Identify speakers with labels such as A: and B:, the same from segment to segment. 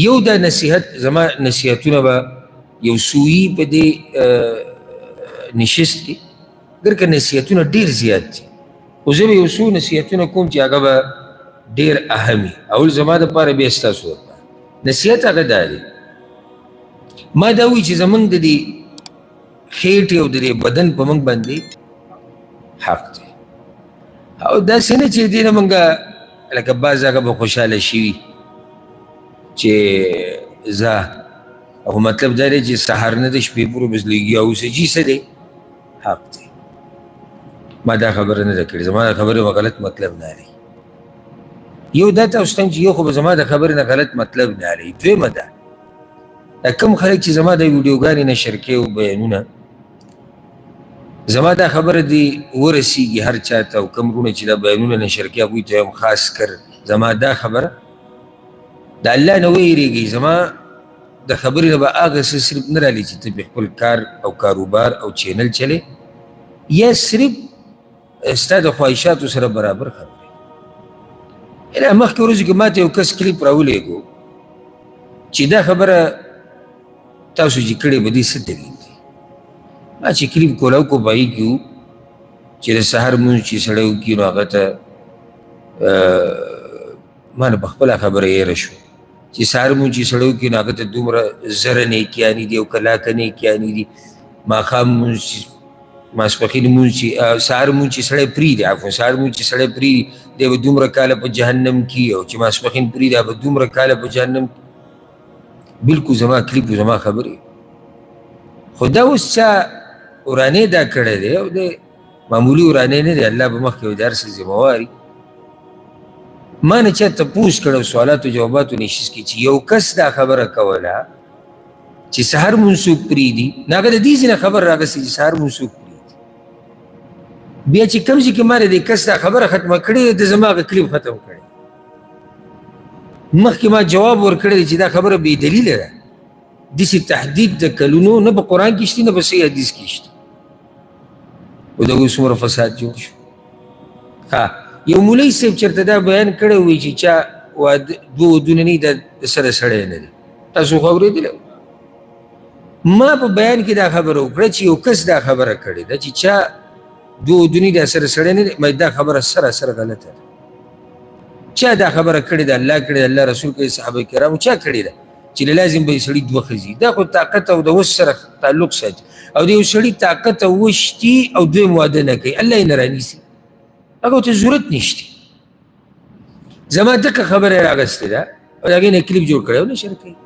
A: یو دا نصیحت زما نصیحتونه به یو سویي په دې نشست کې ګر که نصیحتونه ډېر زیات دي خو زه به یو څو نصیحتونه کوم چې هغه به ډېر اهم وي اول زما دپاره بیا ستاسو دپاره نصیحت هغه دا دی ما دا وایي چې زمونږ د دې خېټې او د دې بدن په موږ باندې حق دی او داسې نه چې دې نه موږ لکه بعض هغه به خوشحاله شي چې زه او مطلب دا دی چې سهار نه د شپې پورې بس لږ اوسه جي څه دی حق دی ما دا خبره نه ده کړې زما د خبرې به غلط مطلب نه لري یو دا تاسو ته چې یو خو به زما د خبرې نه غلط مطلب نه لري دویمه ده دا کوم خلک چې زما د ویډیوګانې نشر کوي او بیانونه زما دا خبره دی ورسیږي هر چا ته او کوم وروڼه چې دا بیانونه نشر کوي هغوی ته هم خاص کر زما دا خبره د الله نه ویریږي زما د خبرې نه به هغه څه صرف نه رالي چې ته پې خپل کار او کاروبار او چینل چلې یا صرف ستا د خواهشاتو سره برابر خبرې مخکې ورځو کې ما ته یو کس کلیپ راولېږو چې دا خبره تاسو چې کړې به دې څه دلیل دی ما چې کلیپ کولاو کو په هغې کې وو چې د سهار لمونځ چې سړی وکړي نو هغه ته ما نه په خپله خبره یېره شو چې سهار لمونځ چې سړی وکړي نو هغه ته دومره زره نیکیانې دي او کلاکه نیکیانې دي ماښام لمونځ چې ماسپښین لمونځ چې سهار لمونځ چې سړی پرېږدي عفوا سهار لمونځ چې سړی پرېږدي دی به دومره کاله په جهنم کې او چې ماسپښین پرېږدي به دومره کاله په جهنم کې بلکل زما کلیپ زما خبرې خو دا اوس چا ورانې دا کړی دی او د معمولي ورانې نه دی الله به مخکې د هر څه ذمهواري ما نه چا تپوس کړی سوالاتو جواباتو نشست کې چې یو کس دا خبره کوله چې سهار لمونځ څوک پرېږدي نو هغه د دې ځای نه خبر راغستی چې سهار لمونځ څوک پرېږدي بیا چې کوم ځای کې ما د دې کس دا خبره ختمه کړې د زما هغه کلیپ ختم کړی مخکې ما جواب ورکړی چې دا خبره بې دلیله ده داسې تحدید د کلونو نه په قرآن کې شته نه په صحیح حدیث کې شته او د هغوی څومره فساد جوړ شو یو مولوي صاحب چېرته دا بیان کړی وی چې چا دوه ودونه نه د سره سړی نه دی تاسو خو اورېدلی ما په بیان کې دا خبره وکړه چې یو کس دا خبره کړې ده چې چا دوه ودونه د سره سړی نه دی دا خبره سره غلطه ده چا دا خبره کړې ده الله کړې ده الله رسول کړې صحابه کرامو چا کړې ده چې لازم به یې سړي دوه ښځې دا خو طاقت او د وس سره تعلق ساتي او د یو سړي طاقت او وس شتي او دویم واده نه کوي الله یې نه رانیسي هغه ته ضرورت نشته زما دغه خبره یې راغستې ده او د هغې نه کلیپ جوړ کړی او نشر کوي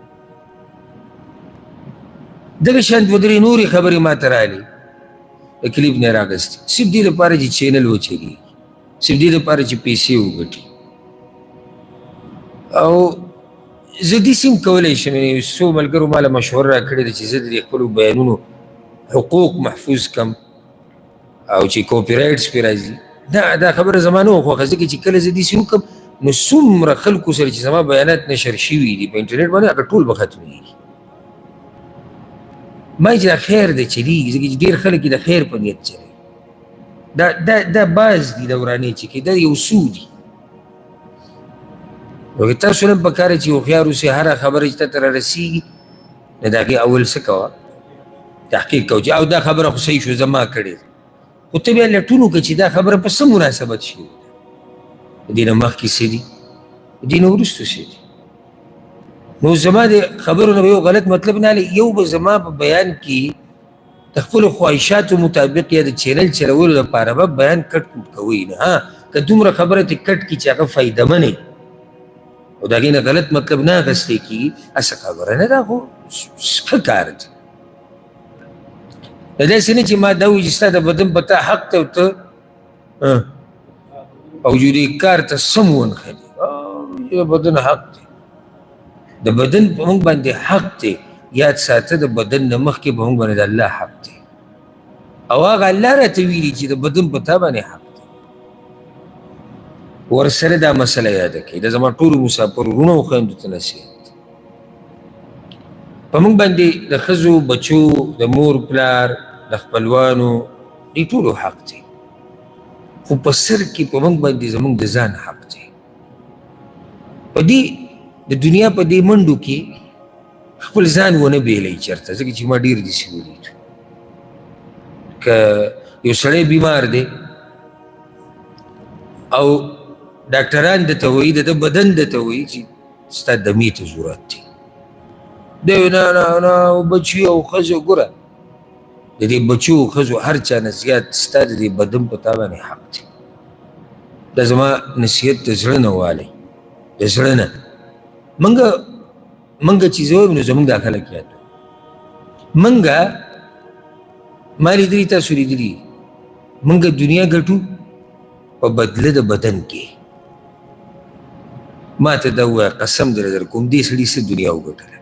A: دغه شان دوه درې نورې خبرې ما ته رالي د کلیپ نه یې راغستې صرف دې لپاره چې چینل وچلېږي صرف دې لپاره چې پیسې وګټي او زه داسې هم کولی شم یعنې څو ملګرو ما له مشوره راکړې ده چې زه د دې خپلو بیانونو حقوق محفوظ کړم او چې کاپي رایټس پرې راځي دا خبره زما نه وه خوښه ځکه چې کله زه داسې وکړم نو څومره خلکو سره چې زما بیانات نشر شوي دي په انټرنیټ باندې هغه ټول به ختمېږي ما چې دا خیر دی چلېږي ځکه چې ډېر خلک یې د خیر په نیت چلوي دا باز دي د ورانې چې کوي دا یو څو دي نو تاسو نه پکار چې هوښیار اوسئ هره خبره چې تاته رارسېږي نو د هغې اول څه کوه تحقیق کوه چې او دا خبره خو صحیح شو زما کړې ده خو ته بیا لټون وکړه چې دا خبره په څه مناسبت شوې ده د دې نه مخکې څه دي د دې نه وروسته څه دي نو زما د خبرو نه به یو غلط مطلب نه هلي یو به زما په بیان کې د خپلو خواهشاتو مطابق یا د چینل چلولو لپاره به بیان کټ کوټ کوئ نه که دومره خبره ترې کټ کړي چې هغه فایدهمنه وي او د هغې نه غلط مطلب نه اخیستی کېږي هسه خبره نه ده خو ښه کار دی دا داسې نه چې ما دا وایي چې ستا د بدن په تا حق ته او ته او جو دې کار ته سم ونښلي د بدن حق دی د بدن په موږ باندې حق دی یاد ساته د بدن نه مخکې په موږ باندې د الله حق دی او هغه الله راته ویلي چې د بدن په تا باندې حق ورسره دا مسله یاده کړئ دا زما ټولو مسافرو وروڼو او خویندو ته نصیحت په موږ باندې د ښځو بچو د مور پلار د خپلوانو دې ټولو حق دی خو په سر کې په موږ باندې زموږ د ځان حق دی په دې د دنیا په دې منډو کې خپل ځان ونه بیلوي چېرته، ځکه چې ما ډېر داسې ولیدو. که یو سړی بیمار دی او ډاکټران درته وایي، د ده بدن درته وایي چې ستا دمې ته ضرورت دی، دی وایي نه نه نه بچي او ښځو، ګوره د دې بچو او ښځو هر چا نه زیات ستا د دې بدن په تا باندې حق دی. دا زما نصیحت د زړه نه والی، د زړه نه. منګه چې زه وایم نو زمونږ دا خلک یاد منګه ما لیدلي، تاسو لیدلي، منګه دنیا ګټو په بدله د بدن کې. ما ته دا ووایه قسم در کوم دې سړي څه دنیا وګټله،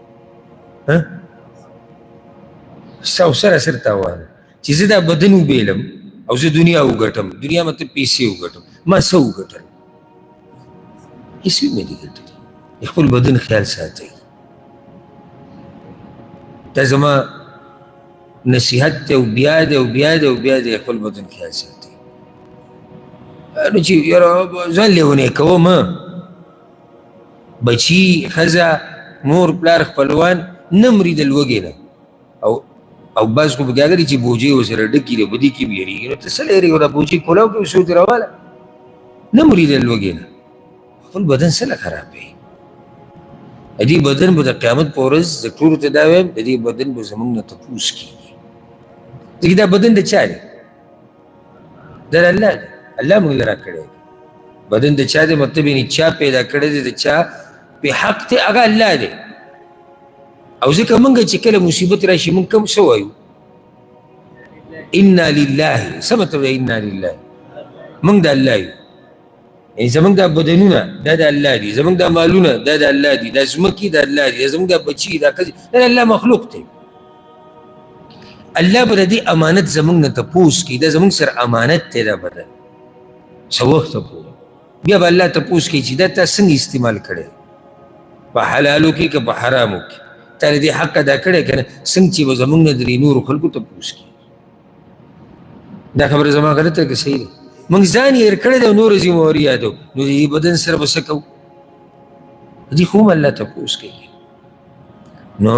A: ستا سره سر تاوان چې زه دا بدن وبیلم او زه دنیا وګټم، دنیا مطلب پیسې وګټم، ما څه وګټل؟ هېڅ مې نه دي ګټلي. خپل بدن خیال ساتئ. دا زما نصیحت دی او بیا دی او بیا دی او بیا دی، خپل بدن خیال ساتئ. نو چې یاره ځان لیونی کوم، بچي ښځه مور پلار خپلوان نه مري د لوږې نه، او بعض خو پکې اګر چې بوجۍ ورسره ډکي دی بدي کې به یېرېږي، نو ته څه لیرېږې؟ دا بوجۍ کولاو کې څوک دې راواله، نه مري د لوږې نه. خپل بدن څه له خرابوي؟ د دې بدن به د قیامت په ورځ زه ټولو ته دا وایم، د دې بدن به زموږ نه تپوس کېږي، ځکه دا بدن د چا دی؟ دا د الله دی. الله موږ له راکړی دی. بدن د چا دی مطلب یعنې چا پیدا کړی دی، د چا په حق دی، هغه الله دی. او ځکه موږ چې کله مصیبت راشي موږ کوم څه وایو؟ انا لله. څه مطلب دی انا لله؟ موږ د الله یو، یعنې زموږ دا بدنونه دا د الله دي، زموږ دا مالونه دا د الله دي، دا ځمکې د الله دي، زموږ دا بچي دا ښځې دا د الله مخلوق دی. الله به د دې امانت زموږ نه تپوس کوي، دا زموږ سره امانت دی دا بدن څه وخته پورې. بیا به الله تپوس کوي چې دا تا څنګه استعمال کړی، په حلالو کې که په حرامو کې، تا د دې حق ادا کړی که نه، څنګه چې به زموږ نه درې نورو خلکو تپوس کوي. دا خبره زما غلطه که صحیح ده؟ موږ ځان یې هېر کړی دی او نورو ذمهواري یادو، نو د دې بدن سره به څه کوو؟ د دې خو هم الله تپوس کوي. نو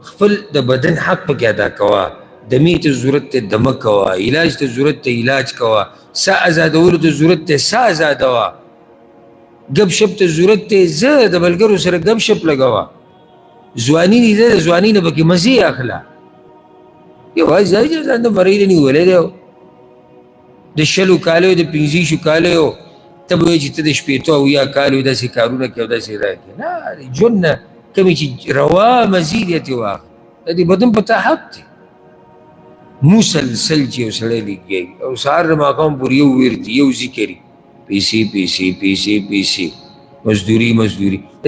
A: خپل د بدن حق پکې ادا کوه، دمې ته ضرورت دی دمه کوه، علاج ته ضرورت دی علاج کوه، سا ازادولو ته ضرورت دی سا ازادوه، ګپ شپ ته ضرورت دی زه د ملګرو سره ګپ شپ لګوه، ځواني دي د ځواني نه پکې مزې اخله. یوازې ځای چې ځان ته مرۍ نه نیولی دی، د 20 کالیو د 15 کالیو ته به وایي چې ته د 18 او 10 کالیو داسې کارونه کوې او داسې دا کوې. نه، د ژوند نه کومې چې روا مزې دي ترې واخله، د دې بدن په تا حق دی. مسلسل چې یو سړی لګېږي او سهار د ماښام پورې یو ورد یو ذکر، پیسې پیسې پیسې پیسې، مزدوري مزدوري، د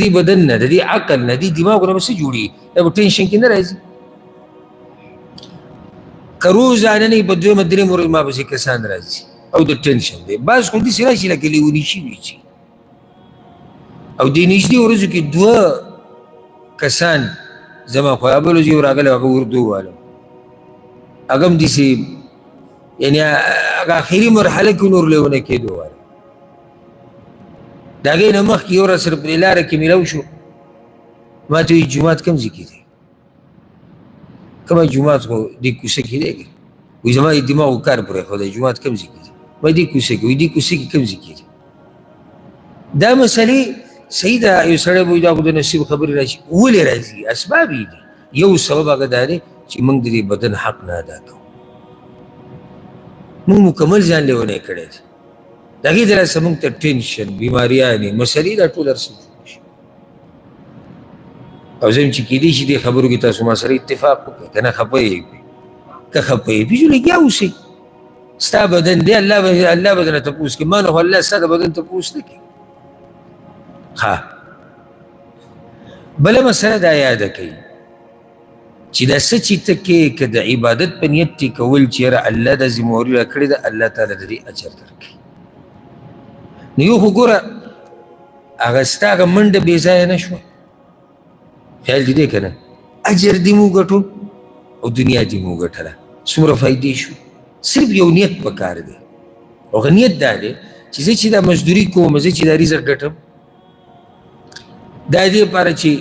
A: دې بدن نه، د دې عقل نه، د دې دماغو نه به څه جوړېږي؟ دا به ټینشن کې نه راځي. که روزانه نه په دویمه درېیمه ورځ ما پسې کسان راځي او د ټینشن دی. بعض خو داسې راشي لکه لیوني شوي چې، او دې نږدې ورځو کې 2 کسان زما خوا بل ورځ یو راغلی، هغه اردو والا، هغه هم داسې یعنې هغه آخري مرحله کې نور لیونه کېدو والا. د هغې نه مخکې یو ورځ سره پرې لاره کې میلاو شو، ما ته وایي جومات کوم ځای کې دی؟ کومه جومات خو دې کوڅه کې دی؟ وایي زما د دماغو کار پرېښودی، جومات کوم ځای کې دی؟ وایي دې کوڅه کې. وایي دې کوڅه کې کوم ځای کې دی؟ دا مسلې صحیح ده، یو سړی به وایي دا خو د نصیب خبرې راشي. ولې راځي؟ اسباب یې دي. یو سبب هغه دا دی چې موږ د دې بدن حق نه ادا کوو، موږ مکمل ځان لیونی کړی دی. د هغې د لاسه موږ ته ټینشن، بیماریانې، مسلې دا ټول هر څه جوړ شي. او زه یم چې کېدای شي دې خبرو کې تاسو ما سره اتفاق وکړئ، که نه خفه یې کړئ، که خفه یې پیژو لګیا اوسئ. ستا بدن دی، الله به درنه تپوس کوي، ما نه خو الله ستا د بدن تپوس نه کوي. ښه، بله مسله دا یاده کوي چې دا څه چې ته کې که د عبادت په نیت دې کول چې یاره الله دا ذمهواري راکړې ده، الله تعالی د دې اجر درکوي. نو یو خو ګوره هغه ستا هغه منډه بې ځایه نه شوه، خیال دې دی که نه؟ اجر دې مو ګټو او دنیا دې مو ګټله، څومره فایدې شو. صرف یو نیت پکار دی، او هغه نیت دا دی چې زه چې دا مزدوري کوم، زه چې دا رزق ګټم، دا دې لپاره چې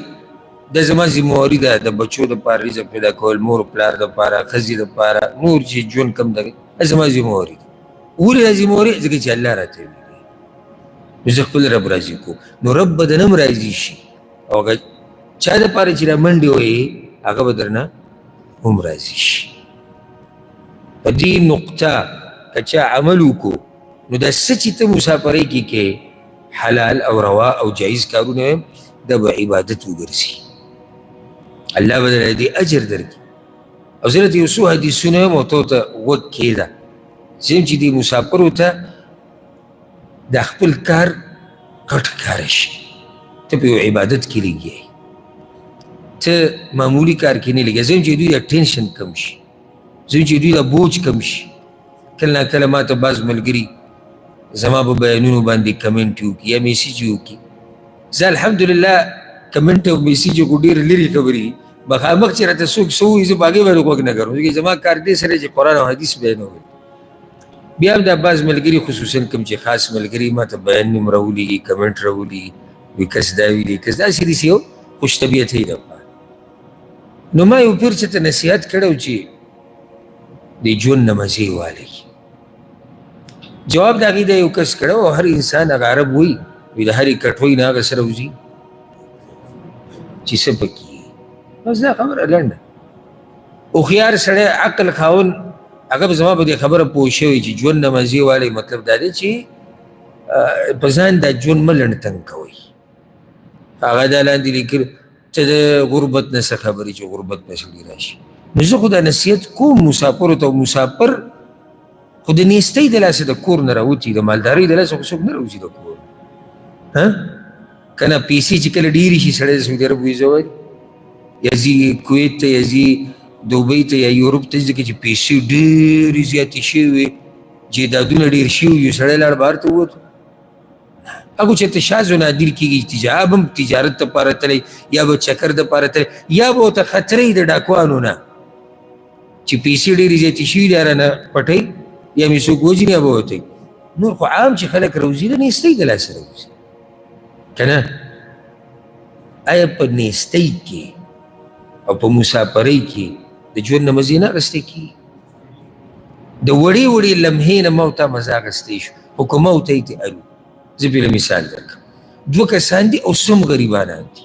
A: دا زما ذمهواري ده د بچو دپاره رزق پیدا کول، مور پلار دپاره، ښځې دپاره، نور چې ژوند کم دی دا زما ذمهواري ده. ولې دا ذمهواري؟ ځکه چې الله راته ویلي نو زه خپل رب راضي کوم، نو رب به درنه هم راضي شي او هغه چا دپاره چې را منډې وهې هغه به درنه هم راضي شي. په دې نقطه که چا عمل وکړو نو دا څه چې ته مسافرۍ کې کې حلال او روا او جایز کارونه دا به عبادت وګرځي، الله به درله دې اجر درکړي. او زه درته یو څو حدیثونه یم او ته ورته غوږ کښېږده چې چې دې مسافرو ته دا خپل کار غټ ښکاره شي، ته په یو عبادت کې لګیا یې، ته معمولي کار کې نه لګیا. زه چې دوی دا ټینشن کم شي، زه چې دوی دا بوج کم شي. کله نا کله ما ته بعض ملګري زما په بیانونو باندې کمنټ وکړي یا میسیج وکړي، زه الحمدلله کمنټ او میسیج کو ډېر لرې خبرې دي، مخامخ چې راته څوک څه وایي زه په هغې باندې غوږ نه ګرم، ځکه زما کار دې سره چې قرآن او حدیث بیانول. بیا هم دا بعض ملګري خصوصا کوم چې خاص ملګري ما ته بیان نوم راولېږي، کمنټ راولېږي، وایي کس دا ویلي کس داسې داسې یو خوش طبیعتۍ دپاره. نو ما یو پیر چېرته نصیحت کړی و چې د ژوند نه مزې والئ. جواب د هغې دا یو کس کړی او هر انسان هغه عرب وایي وایي د هرې کټوۍ نه هغه سره وځي چې څه پکې بس دا خبره لنډه. هوښیار سړی عقل خاوند هغه به زما په دې خبره پوه شوی چې ژوند نه مزې والی مطلب دا دی چې په ځان دا ژوند مه لنډ تنګ کوئ. هغه دا لاندې لیکل ته د غربت نه څه خبرې چې غربت به سړي راشي. نو زه خو دا نصیحت کوم مسافرو ته، مسافر خو د نیستۍ د لاسه د کور نه راوتي، د مالدارۍ د لاسه خو څوک نه راوځي د کور. که نه پیسې چې کله ډېرې شي سړی د سعودي عرب ویزه وایي یا ځي کویت ته یا ځي دوبۍ ته یا یورپ ته ځکه چې پیسې ډېرې زیاتې شوې وي، جایدادونه ډېر شوي وي، سړی لاړ بهر ته ووتو. هغو چېرته شاذ و نادر کېږي، یا به تجارت دپاره تللی یا به چکر دپاره تللی یا به ورته خطرې د ډاکوانو نه چې پیسې ډېرې زیاتې شوي دي رانه پټوي یا مې څوک وژني یا به وتوي. نور خو عام چې خلک راوځي د نیستۍ د لاسه راوځي که نه. آیا په نیستۍ کې او په مسافرۍ کې د ژوند نه مزې نه اخیستی کېږي؟ د وړې وړې لمحې نه ما ورته مزه اخیستی شو، خو که ما ورته یې الو. زه بېله مثال درکړم، دوه کسان دي او سم غریبانان دي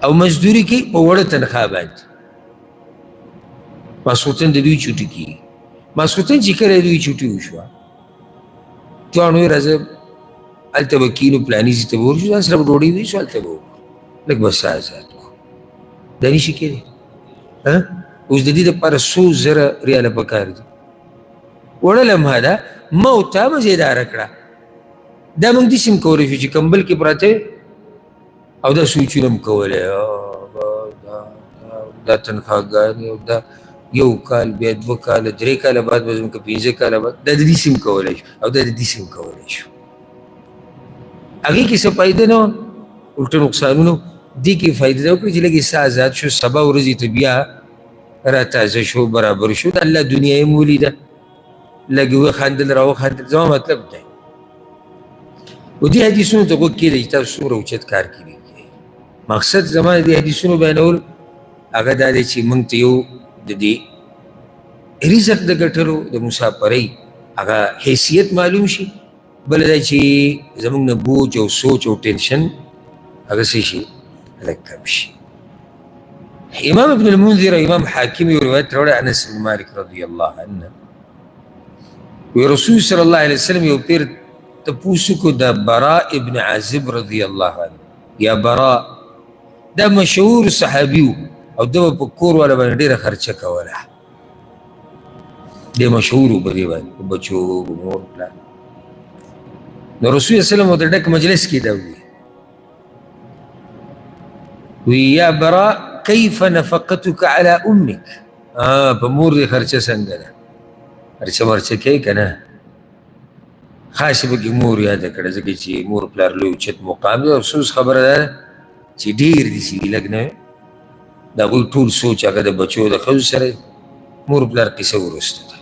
A: او مزدوري کوي په وړه تنخوا باندې. ماسخوتن د دوی چوټي کېږي. ماسخوتن چې کله دوی چوټي وشوه ځوان وایي راځه هلته به کینو پلاني ځای ته به ورشو، ځان سره به ډوډۍ ویسو، هلته به وکړو، لږ به ساه ازاد کړو. دا نه شي کېدی. اوس د دې دپاره څو زره ریاله پکار دي. وړه لمحه ده ما او تا مزېداره کړه. دا موږ داسې هم کولی شو چې کمبل کې پراته او دا سوچونه هم کولی دا تنخواګانې او دا یو کال بیا دوه کاله درې کاله بعد به زموږ که پنځه کاله بعد دا د داسې هم کولی شو او دا د داسې هم کولی شو. هغې کې څه فایده نه وه، الټه نقصانونه. دې کې فایده دا وکړه چې لږ یې ساه ازاد شو، سبا ورځې ته بیا را تازه شو، برابر شو، د الله دنیا یې هم ولیده، لږ وخندل را وخندل. زما مطلب دی و دې حدیثونو ته غوږ کېږدئ چې تاسو څومره اوچت کار کوي. مقصد زما د دې حدیثونو بیانول هغه دا دی چې موږ ته یو د دې رزق د ګټلو د مسافرۍ هغه حیثیت معلوم شي، بله دا چې زموږ نه بوج او سوچ او ټینشن هغه څه شي لږ کم شي. امام ابن المنذر امام حاکم یو روایت راوړی انس بن مالک رضی الله عنه وی رسول صلی الله علیه وسلم یو پیر تپوس وکړو د براء ابن عازب رضی الله عنه یا براء، دا مشهور صحابي و او ده په کور والا باندې ډېره خرچه کوله، ډېر مشهور و په دې باندې په بچو په مور پلار. نو رسول صلی الله علیه وسلم ورته ډک مجلس کې دا وی یا براء کیف نفقتک علی امک، په مور دې خرچه څنګه ده، خرچه ورچه کوي که نه؟ خاصې پکې مور یاده کړه ځکه چې مور پلار لوی اوچت مقام دی. افسوس خبره ده چې ډېر داسې دي لږ نه، د هغوی ټول سوچ هغه د بچو د ښځو سره، مور پلار قصه وروسته ده.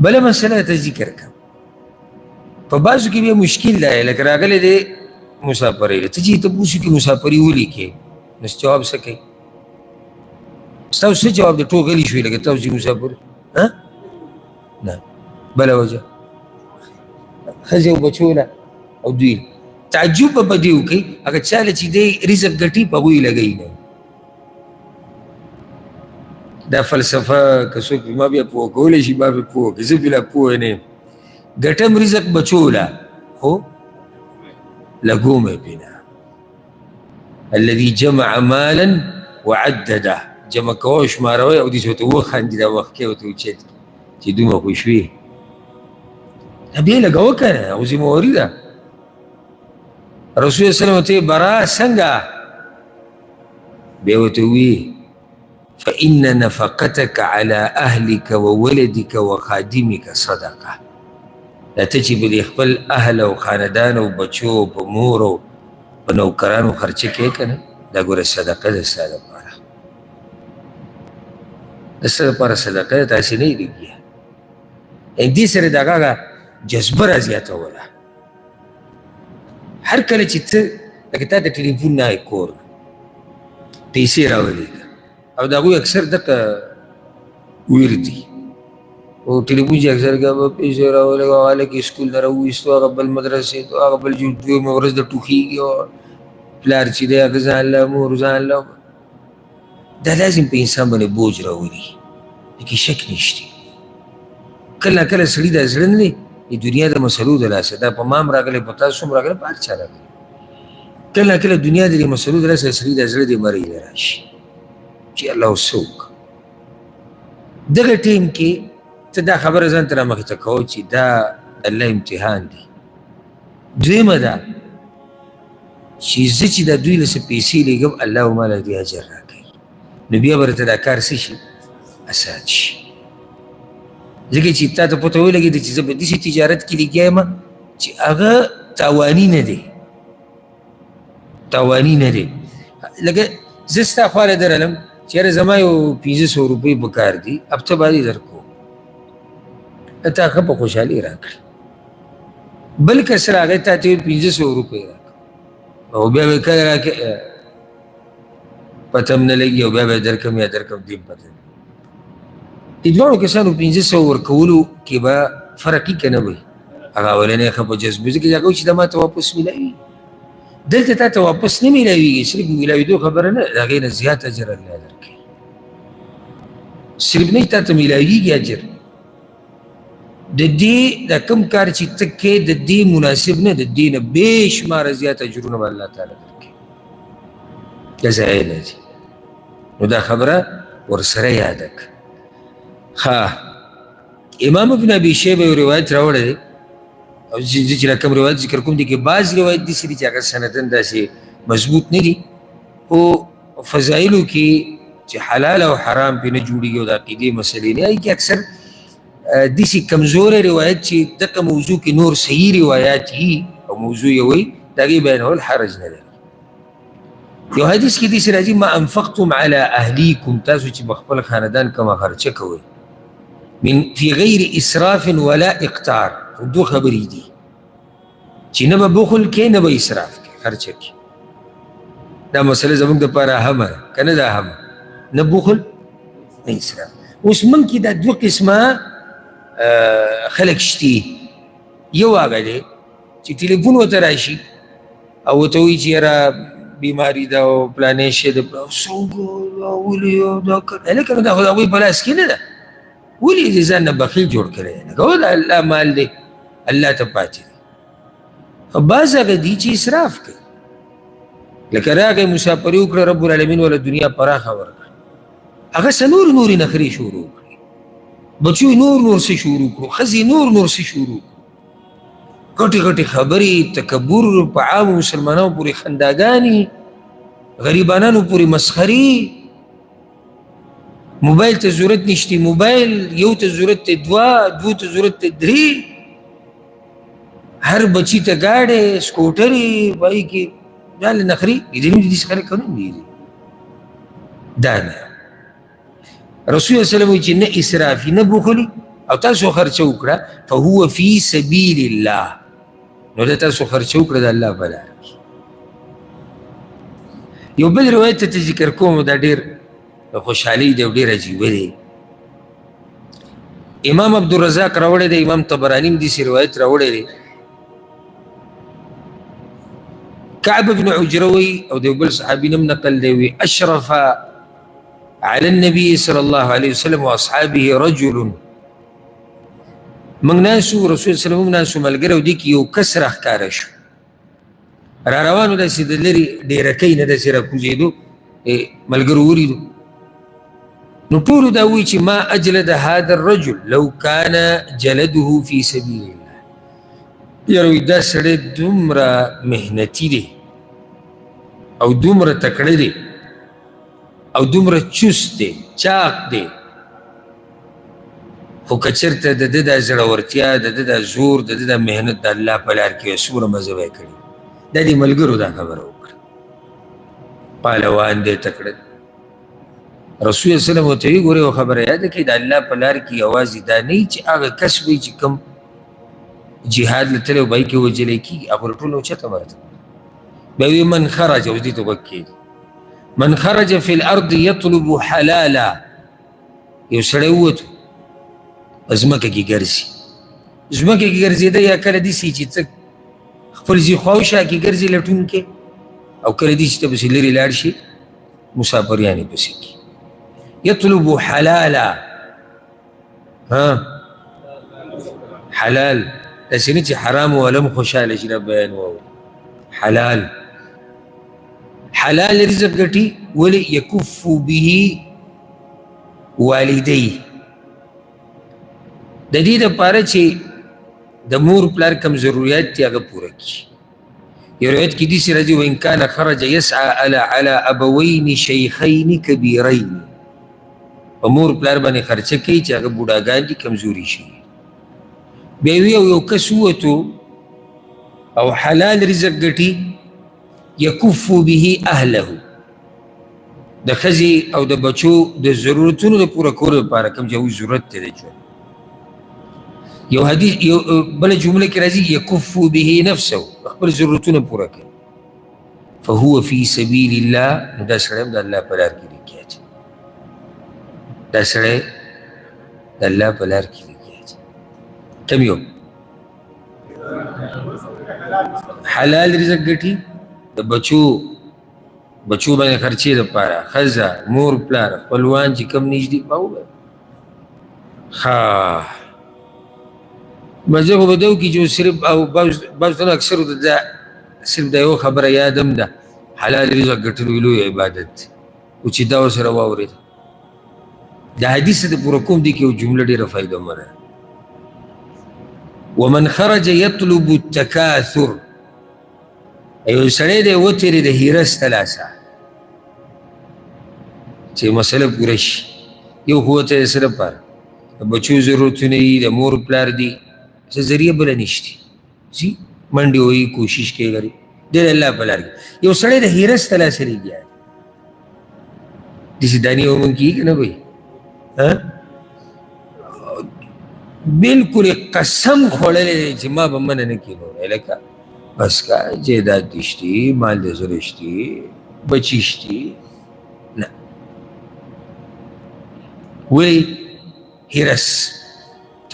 A: بله مسله ته ذکر کړم په بعضو کې بیا مشکل دی لکه راغلی دی مسافرۍ ته چې تپوس وکړي مسافري ولیکې نو جواب څه کوي ستاسو څه جواب دی ټول غلي شوي لکه تاسو چې مسافر نه بله وجه ښځې او بچو له او دوی تعجب به په دې وکړي هغه چا له چې دی رزق ګټي په هغوی لګوي نه دا فلسفه که څوک ما بیا پوه کولی شي ما بیا پوه کړي زه بیا پوه نه یم ګټم رزق بچو له خو لګوم یې پرې نه الذي جمع مالا وعدده جمع کوه شماروئ او داسې ورته وخاندي دا وخت کې ورته اوچت چې دومره خو شوې دا بیا یې لګوه که نه او ذمهواري ده رسول صلی الله علیه وسلم برا څنګه بیا ورته وویې فإن نفقتك على أهلك وولدك وخادمك صدقة دا ته چې به د خپل اهل او خاندان او بچو او په مور او په نوکرانو خرچه کوې که نه دا ګوره صدقه ده ستا دپاره د ستا دپاره صدقه ده تاسې نه یې لګي دې سره د هغه جذبه را زیاتوله هر کله چې ته لکه تا د ټلیفون نه آی کور پیسې راولېږه او د هغوی اکثر دغه ویر دي او ټلیفون چې اکثر که به پیسې راولېږه او هلک یې سکول نه راوویستو هغه بل مدرسې ته هغه بل چې دویمه ورځ د ټوخېږي او پلار چې دی هغه ځان له مور ځان له دا لازم په انسان باندې بوج راولي پکې شک نشته کله کله سړي دا زړه نه دی د دنیا د مسلو د لاسه دا په ما هم راغلی په تاسو هم راغلی په هر چا راغلی کله کله دنیا د دې مسلو د لاسه سړي دا زړه د مرۍ له راشي چې الله څه وکړه دغه ټیم کې ته دا خبره ځان ته رامخې ته کوه چې دا الله امتحان دی دویمه ده چې زه چې دا دوی له څه پیسې لېږم الله به ما له دې اجر راکوي نو بیا به راته دا کار څه شي اسان شي ځکه چې تا ته پته ولګېده چې زه په داسې تجارت کې لګیا یم چې هغه تاواني نه دی تاواني نه دی لکه زه ستا خواله درلم چې یاره زما یو 500 روپۍ په کار دي هفته بعد یې درکوم تا ښه په خوشحالي راکړي بل کس راغی تا ته 500 روپۍ راکړه او بیا به کله راکړې پته هم نه لګي او بیا به یې درکړم یا درکړم دې پته د دواړو کسانو 500 ورکولو کې به فرق وي که نه وي هغه اولنی ښه په جذبه ځکه چې هغه چې دا ما ته واپس میلاوي دلته تا ته واپس نه میلاویږي صرف میلاوېدو خبره نه د هغې نه زیات اجر الله درکوي صرف نه تا ته میلاویږي اجر د دې دا کوم کار چې ته کوې د دې مناسب نه د دې نه بې شماره زیات اجرونه به الله تعالی درکوي دا ضایع نه دي نو دا خبره ورسره یاده کړه امام ابن ابي شیبه یو روایت راوړی دی او زه چې کوم روایت ذکر کوم دي کې بعض روایت داسې دي چې هغه سندن داسې مضبوط نه دي خو فضایلو کې چې حلال او حرام پې نه جوړېږي او د عقیدې مسلې نه هغې کې اکثر داسې کمزوری روایت چې دغه موضوع کې نور صحیح روایات وي او موضوع یې وایي د هغې بیانول حرج نه لري یو حدیث کې داسې راځي ما انفقتم على اهلیکم تاسو چې په خپل خاندان کومه خرچه کوئ من فی غیر اسراف ولا اقتار دو خبرې دي چې نه به بخل کې نه به اسراف کې خرچه کې دا مسله زموږ دپاره اهمه ده که نه ده اهمه نه بخل نه اسراف اوس موږ کې دا دوه قسمه خلک شتي یو هغه دی چې ټلیفون ورته راشي او ورته وایي چې یاره بیماری ده او پلانې شی ده څنګه ولې دا هلکه نو دا خو د هغوی په لاس کې نه ده ولې دې ځان نه بخیل جوړ کړی دی لکه د الله مال دی الله ته پاتې دی خو بعض هغه دي چې اسراف کوي لکه راغی مسافري وکړه رب العالمین وله دنیا پراخه ورکړه هغه څه نورې نخرې شروع کړي بچو نور څه شروع کړو ښځې نور څه شروع کړو غټې خبرې تکبر په عامو مسلمانانو پورې خنداګانې غریبانانو پورې مسخرې موبایل ته ضرورت نشته موبایل یو ته ضرورت ته دوه ته ضرورت ته درې هر بچی ته ګاډې سکوټرې پای کې دا له نخرې دې داسې خلک نه دي دا نه رسول الله صلی الله علیه وسلم چې نه اسرافي نه بخلي او تاسو خرچه وکړه فهو فی سبیل الله نو ده تاسو خرچه وکړه د الله په لاره کې. یو بل روایت ته ذکر کوم، دا ډېر د خوشحالۍ دی او ډېر عجیبه دی. امام عبدالرزاق راوړی دی، امام طبراني هم داسې روایت راوړی دی. كعب بن عجره وی او د یو بل صحابي نم نقل دی، وی اشرف على النبي صلى الله عليه وسلم واصحابه رجل، موږ ناسو رسول صلی الله علیه وسلم ناسو ملګری او دې کې یو کس راښکاره شو، را روانو داسې د لرې ډیرکۍ نه داسې راکوزېدو، ملګرو ولیدو نو ټولو دا وایي چې ما اجلد هذا الرجل لو كان جلده في سبيل الله. یاره وایي دا سړی دومره محنتي دی او دومره تکړه دی او دومره چست دی، چاق دی، خو که چېرته د ده دا زړورتیا، د ده دا زور، د ده دا محنت د الله په لار کې څومره مزه به یې کړي. دا دې ملګرو دا خبره وکړه، پهلوان دی، تکړه دی. رسول الله صلی الله علیه وسلم ورته ویې ګورې یو خبره یاده کړئ، د الله په لار کې یوازې دا نه وي چې هغه کس وایي چې کوم جهاد له تللی او به یې کې وجلی کېږي، هغه له ټولو اوچته مرتبه. بیا وایي من خرج، اوس دې ته غوږ کېږي، من خرج فی الارض یطلب حلالا. یو سړی ووتو ځمکه کې ګرځي، ځمکه کې ګرځېده یا کله داسې چې څه خپل ځي خواوشا کې ګرځي لټونکې، او کله داسې ته پسې لرې لاړ شي مسافریانې پسې کې. یطلب حلالا، حلال، داسې نه چې حرام ولم خوشحاله شي، دا بیان واوري. حلال، حلال رزق ګټي، ولې یکف به والدی، د دې دپاره چې د مور پلار کم ضرورت دي هغه پوره کړي. یو روایت کې داسې راځي وان کان خرج یسعى على ابوین شیخین کبیرین، په مور پلار باندې خرچه کوي چې هغه بوډاګان دي، کمزوري شي. بیا وی یو کس ووتو او حلال رزق ګټي، یکف به اهله، د ښځې او د بچو د ضرورتونو د پوره کولو لپاره کوم چې هغوی ضرورت دی د ژوند. یو حدیث، یو بله جمله کې راځي یکف به نفسه، خپل ضرورتونه پوره کوي. فهو فی سبیل الله، نو دا سړی هم د الله په لار کې لګیا دی، دا سړی د الله په لار کې لګیا دی. کم یو حلال رزق ګټي، د بچو باندې خرچې دپاره، ښځه، مور پلار، خپلوان چې کم نږدې پاوله. ښه مزه خو به ده وکړي چې صرف او بعضو ته اکثرو ته دا صرف دا یو خبره یاد هم ده، حلال رزق ګټل لوی عبادت دی، او چې دا ورسره واورېد. د حدیث د پوره کوم دي کې یو جمله ډېره فایدهمنه ده، ومن خرج یطلب التکاثر. یو سړی دی وتېرې د هیرس تلاسه چې مسله پوره شي، یو خو وتی د څه دپاره، د بچو ضرورتونه دي، د مور پلار دي، څه ذریعه بله نشته، ځي منډې وهي، کوشش کوي، غري دی د الله په لار کې. یو سړی د هیرس تلاسه لګیا دی، داسې دانې ومن کېږي که نه بھئ، بلکل قسم خوړلی دی چې ما به منع نه کړي نور، لکه بس کا جیداد دې شتي، مال دې زره شتي، بچي شتي، نه. ولې هرس،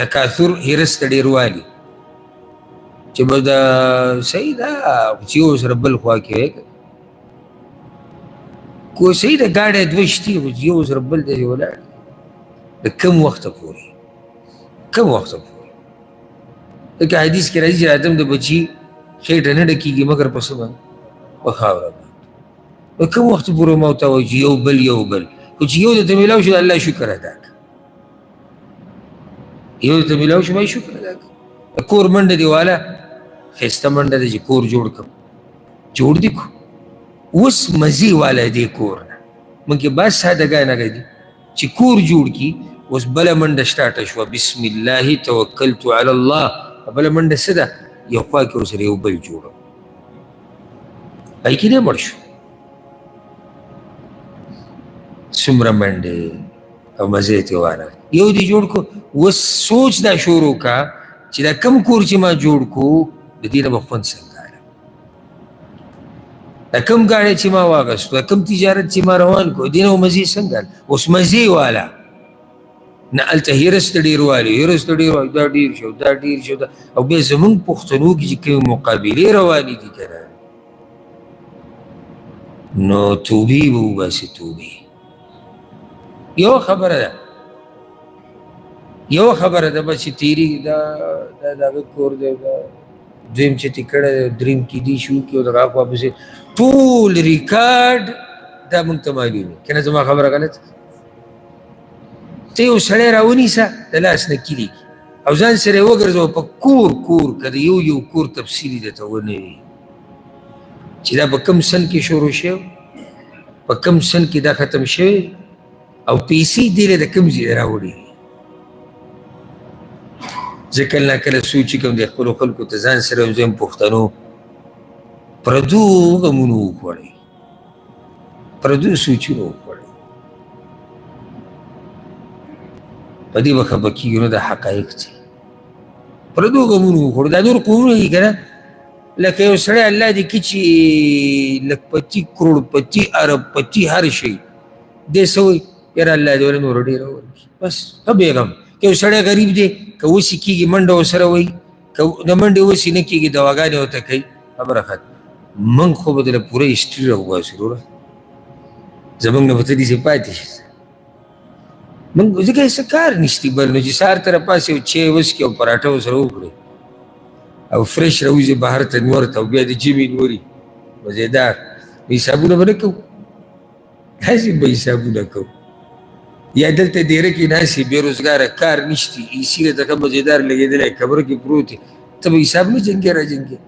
A: تکاثر، هرس ته ډېروالي، چې به دا صحیح ده چې یو سره بل خوا کې وی که کو صحیح ده، ګاډی دوه شتي خو یو سره بل داسې ولاړ، د کم وخته پورې، کم وخته پورې. لکه حدیث کې راځي چې آدم د بچي خېټه نه ډکېږي مګر په څه باندې، په خاوره باندې. په کوم وخت پورې ما ورته وایي چې یو بل یو بل، خو چې یو درته میلاو شو د الله شکر ادا کړه، یو درته میلاو شو باید شکر ادا کړه. د کور منډه دې واله ښایسته منډه ده چې کور جوړ کړم، جوړ دې کړو، اوس مزې واله دې کور نه. موږ کې بعض سادهګان هغه دي چې کور جوړ کړي، اوس بله منډه سټارټه شوه، بسم الله توکلت علی الله، بله منډه څه ده، یو خوا کې ورسره یو بل جوړو، هغې کې دی مړ شو. څومره منډې او مزې ترې وانه، یو دې جوړ کړو. اوس سوچ دا شروع کا چې دا کم کور چې ما جوړ کړو د دې نه به خوند څنګه دا کوم ګاډی چې ما واخیستو دا کوم تجارت چې ما روان کړو دې نه به مزې څنګه اوس مزې والا نه هلته هرس ته ډېر والي هرس ته ډېر والي دا ډېر شو دا ډېر شو او بیا زمونږ پښتنو کې چې کومې مقابلې روانې دي که نه نو توبې به وباسي توبې یوه خبره ده یوه خبره ده بس چې تېرېږي دا د هغه کور دی دا دویم چې تې کړی دی درېیم کیدی شي وکړي او د هغه خوا پسې ټول ریکارډ دا مونږ ته معلوم وي که نه زما خبره غلط ته یو سړی راونیسه د لاس نه کلېږي او ځان سره یې وګرځوه په کور که د یو کور تفصیلي درته ونه وي چې دا په کوم سن کې شروع شوی په کوم سن کې دا ختم شوی او پیسې دې له د کوم ځای راوړي زه کله ناکله سوچ کوم د خپلو خلکو ته ځان سره یو ځایم پښتنو پردو غمونو وخوړئ پردو سوچونو وخوړئ په دې به خفه کېږو نو دا حقایق دي پردو غمونو وخوړو دا نور قومونه دي که نه لکه یو سړی الله دې کړي چې لکپتي کروڑپتي اربپتي هر شی دې څه وایي یاره الله دې ولې نور ډېره ورکړي بس ښه بېغم که یو سړی غریب دی که وسې کېږي منډه ورسره وایي که د منډې وسې نه کېږي دواګانې ورته کوي خبره ختم موږ خو به دله پوره هسټري راوباسو وروره زموږ نه به ته داسې پاتې شي موږ ځکه یې څه کار نشته بل نو چې سهار ته راپاسې یو چای وڅکي او پراټه ورسره وکړئ او فرش راوځي بهر ته نور ته او بیا د جمې نوري مزېدار حسابونه به نه کوو داسې به حسابونه کوو یا دلته ډېره کې ناستې بېروزګاره کار نشته ایسي راته ښه مزېدار لګېدلی قبره کې پروت دی ته به حساب نه جنګې را جنګې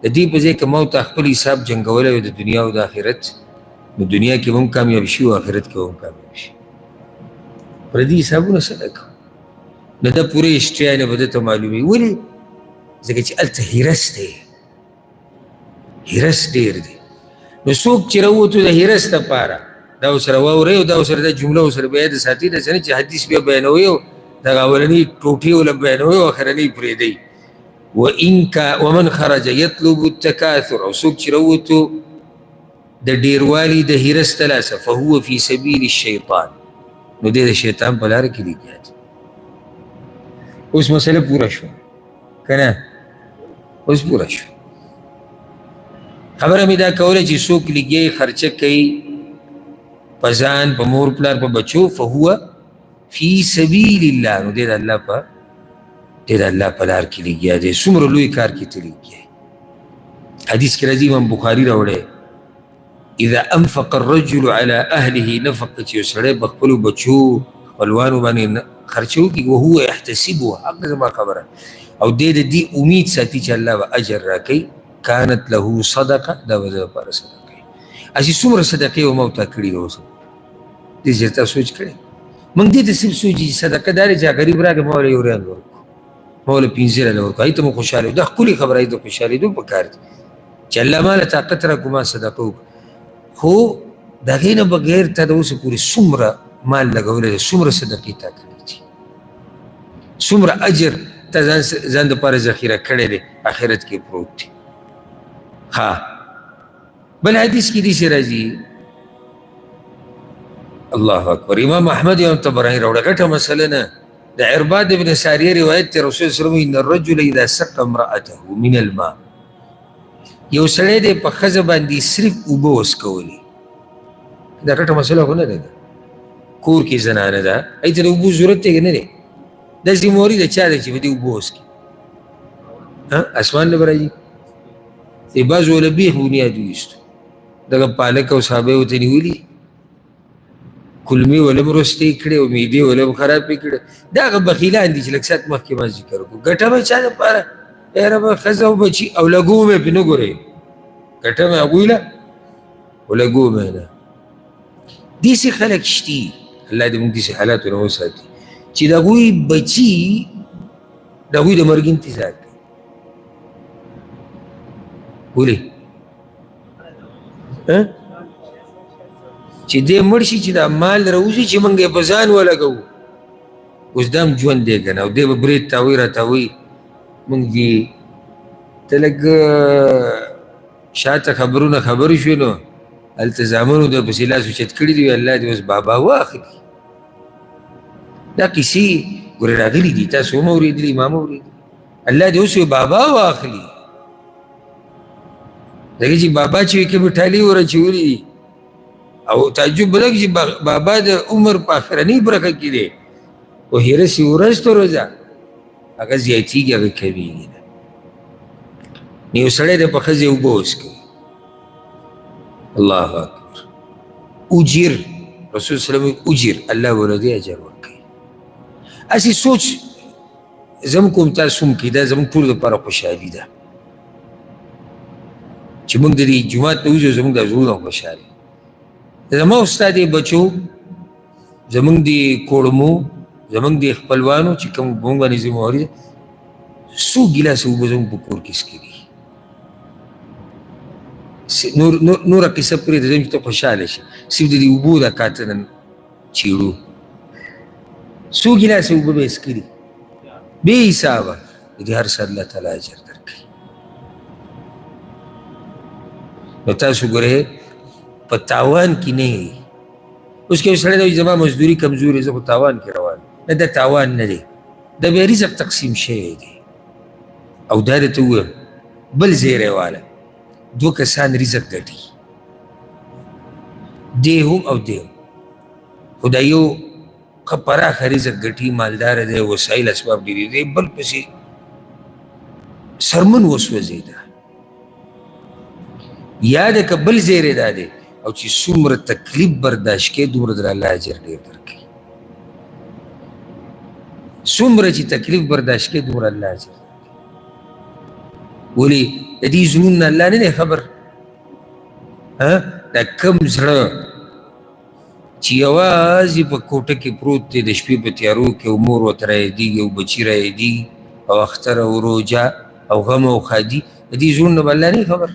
A: د دې په ځای که ما ورته خپل حساب جنګولی وي د دنیا او د آخرت نو دنیا کې به هم کامیاب شي او آخرت کې به هم کامیاب شي پردي حسابونه څه نه کوو نو دا پوره هسټري نه به درته معلوموي ولې ځکه چې هلته هرس دی هرس ډېر دی نو څوک چې راووتو د هرس دپاره دا ورسره واورئ او دا ورسره دا جمله ورسره بیا د ساتي داسې نه چې حدیث بیا بیانوئ او دغه اولنۍ ټوټې وله بیانوئ او اخرنۍ پرېږدئ ومن خرج يطلب التکاثر او څوک چې راووتو د ډېروالي د هرس د لاسه فهو فی سبیل الشیطان نو دی د شیطان په لاره کې لګیا دی اوس مسله پوره شوه که نه اوس پوره شوه خبره مې دا کوله چې څوک لګیا خرچه کوي په ځان په مور پلار په بچو فهو فی سبیل الله نو دی د الله په لار کې لګیا دی څومره لوی کار کې ته لګیا حدیث کې راځي امام بخاري راوړی اذا انفق الرجل على اهله نفقه چې یو سړی په خپلو بچو خپلوانو باندې خرچه وکړي وهو یحتسبها حق زما خبره او دی د دې امید ساتي چې الله به اجر راکوي کانت له صدقه دا به د لپاره صدقه وي هسې څومره صدقې به ما ورته کړي ده اوس دې چې تا سوچ کړی موږ دې ته صرف سوچي چې صدقه دا دی چې غریب راکړي ما ورله یو ریال ورکړو ما ورله 15 ریاله ورکړو هغې ته مو خوشحاله دا ښکلې خبره هغې ته خوشحالېدو په کار دی چې الله ماله طاقت راکړو ما صدقه وکړو خو د هغې نه بغیر تا د اوسه پورې څومره مال لګولی دی څومره صدقې تا کړي دي څومره اجر تا ځان دپاره ذخیره کړی دی آخرت کې پروت دی ها بل حدیث کې داسې راځي الله اکبر امام احمد امام طبراني راوړه غټه مسله نه د عرباد ابن ساریه روایت دی رسول صلی الله علیه وسلم ان الرجل اذا سقى امرأته من الماء یو سړی دی په ښځه باندې صرف اوبه وڅکولي دا غټه مسله خو نه ده کور کې زنانه ده هغې ته د اوبو ضرورت دی که نه دی دا ذمواري د چا دی چې په دې اوبه وڅکي اسمان نه به راځي بعضو وله بیخ بنیاد ویستو دغه پالک او صحابه یې ورته نیولي کلمې وله هم رستې کړې او معدې وله هم خرابې کړې دا هغه بخیلان دي چې لږ ساعت مخکې ما ذکر وکړو ګټه به چا دپاره ای ربه ښځه او بچي او لګو مې پرې نه ګورئ ګټه مې هغوی له او لګو مې نه داسې خلک شتي الله دې موږ داسې حالاتو نه وساتي چې د هغوی بچي د هغوی د مرګ انتظار کوي ولې چې دې مړ شي چې دا مال راوځي چې موږ یې په ځان ولګوو اوس دا هم ژوند دی که نه او دی به برید تاوی را تاوی موږ دې ته لږ شاته خبرونه خبرې شوې نو هلته زامنو د پسې لاس اوچت کړي دي الله دې اوس بابا واخلي. دا کیسې ګورې راغلي دي، تاسو هم اورېدلي، ما هم اورېدلي. الله دې اوس بابا واخلي. دغه چې بابا چې وي کې ټالۍ ورچولي دي او تعجب به لږ چې بابا د عمر په اخرنۍ برخه کې دی خو هیره سي ورځ تر ورځه هغه زیاتېږي، هغه کمیږي نه. نو یو سړی دی په ښځې اوبه وڅښوي، الله اکبر، اجر رسول صلی الله علیه وسلم اجر، الله به دې اجر ورکوي. هسې سوچ زموږ کوم تاسو هم کې دا زموږ ټولو لپاره خوشحالي ده چې موږ د دې جومات ته وځو، زموږ دا زړونه خوشحالي. زما او ستا دې بچو، زموږ دې کوړمو، زموږ دې خپلوانو چې کوم موږ باندې ذمہواري ده، څو ګیلاسه اوبه زموږ په کور کې څښلي. نوره قصه پرېږده ځم چې ته خوشحاله شي، صرف د دې اوبو دا کاته نن چیړو، څو ګیلاسه اوبه به یې څښلي بې حسابه. د دې هر څه الله تعالی اجر درکوي. نو تاسو ګورئ په تاوان کې نه یې. اوس که یو سړی دی زما مزدوري کمزورې، زه په تاوان کې روان، نه دا تاوان نه دی، دا بیا رزق تقسیم شوی دی. او دا درته ووایم بل زیری واله، دو کسان رزق ګټي، دی هم او دی هم، خو دا یو ښه پراخه رزق ګټي، مالداره دی، وسایل اسباب ډېرې دی، بل پسې سرمن وسوځېده. یا د که بل زیری دا دی او چې څومره تکلیف برداشت کې دومره در الله اجر ډېر درکوي، څومره چې تکلیف برداشت کې دومره الله اجر درکوي. ولې د دې زړونو نه الله نه دی خبر؟ دا کم زړه چې یوازې په کوټه کې پروت دی، د شپې په تیارو کې او مور ورته رایادېږي او بچي رایادېږي او اختر او روژه او غم او ښادي، د دې زړونو نه به الله نه خبر؟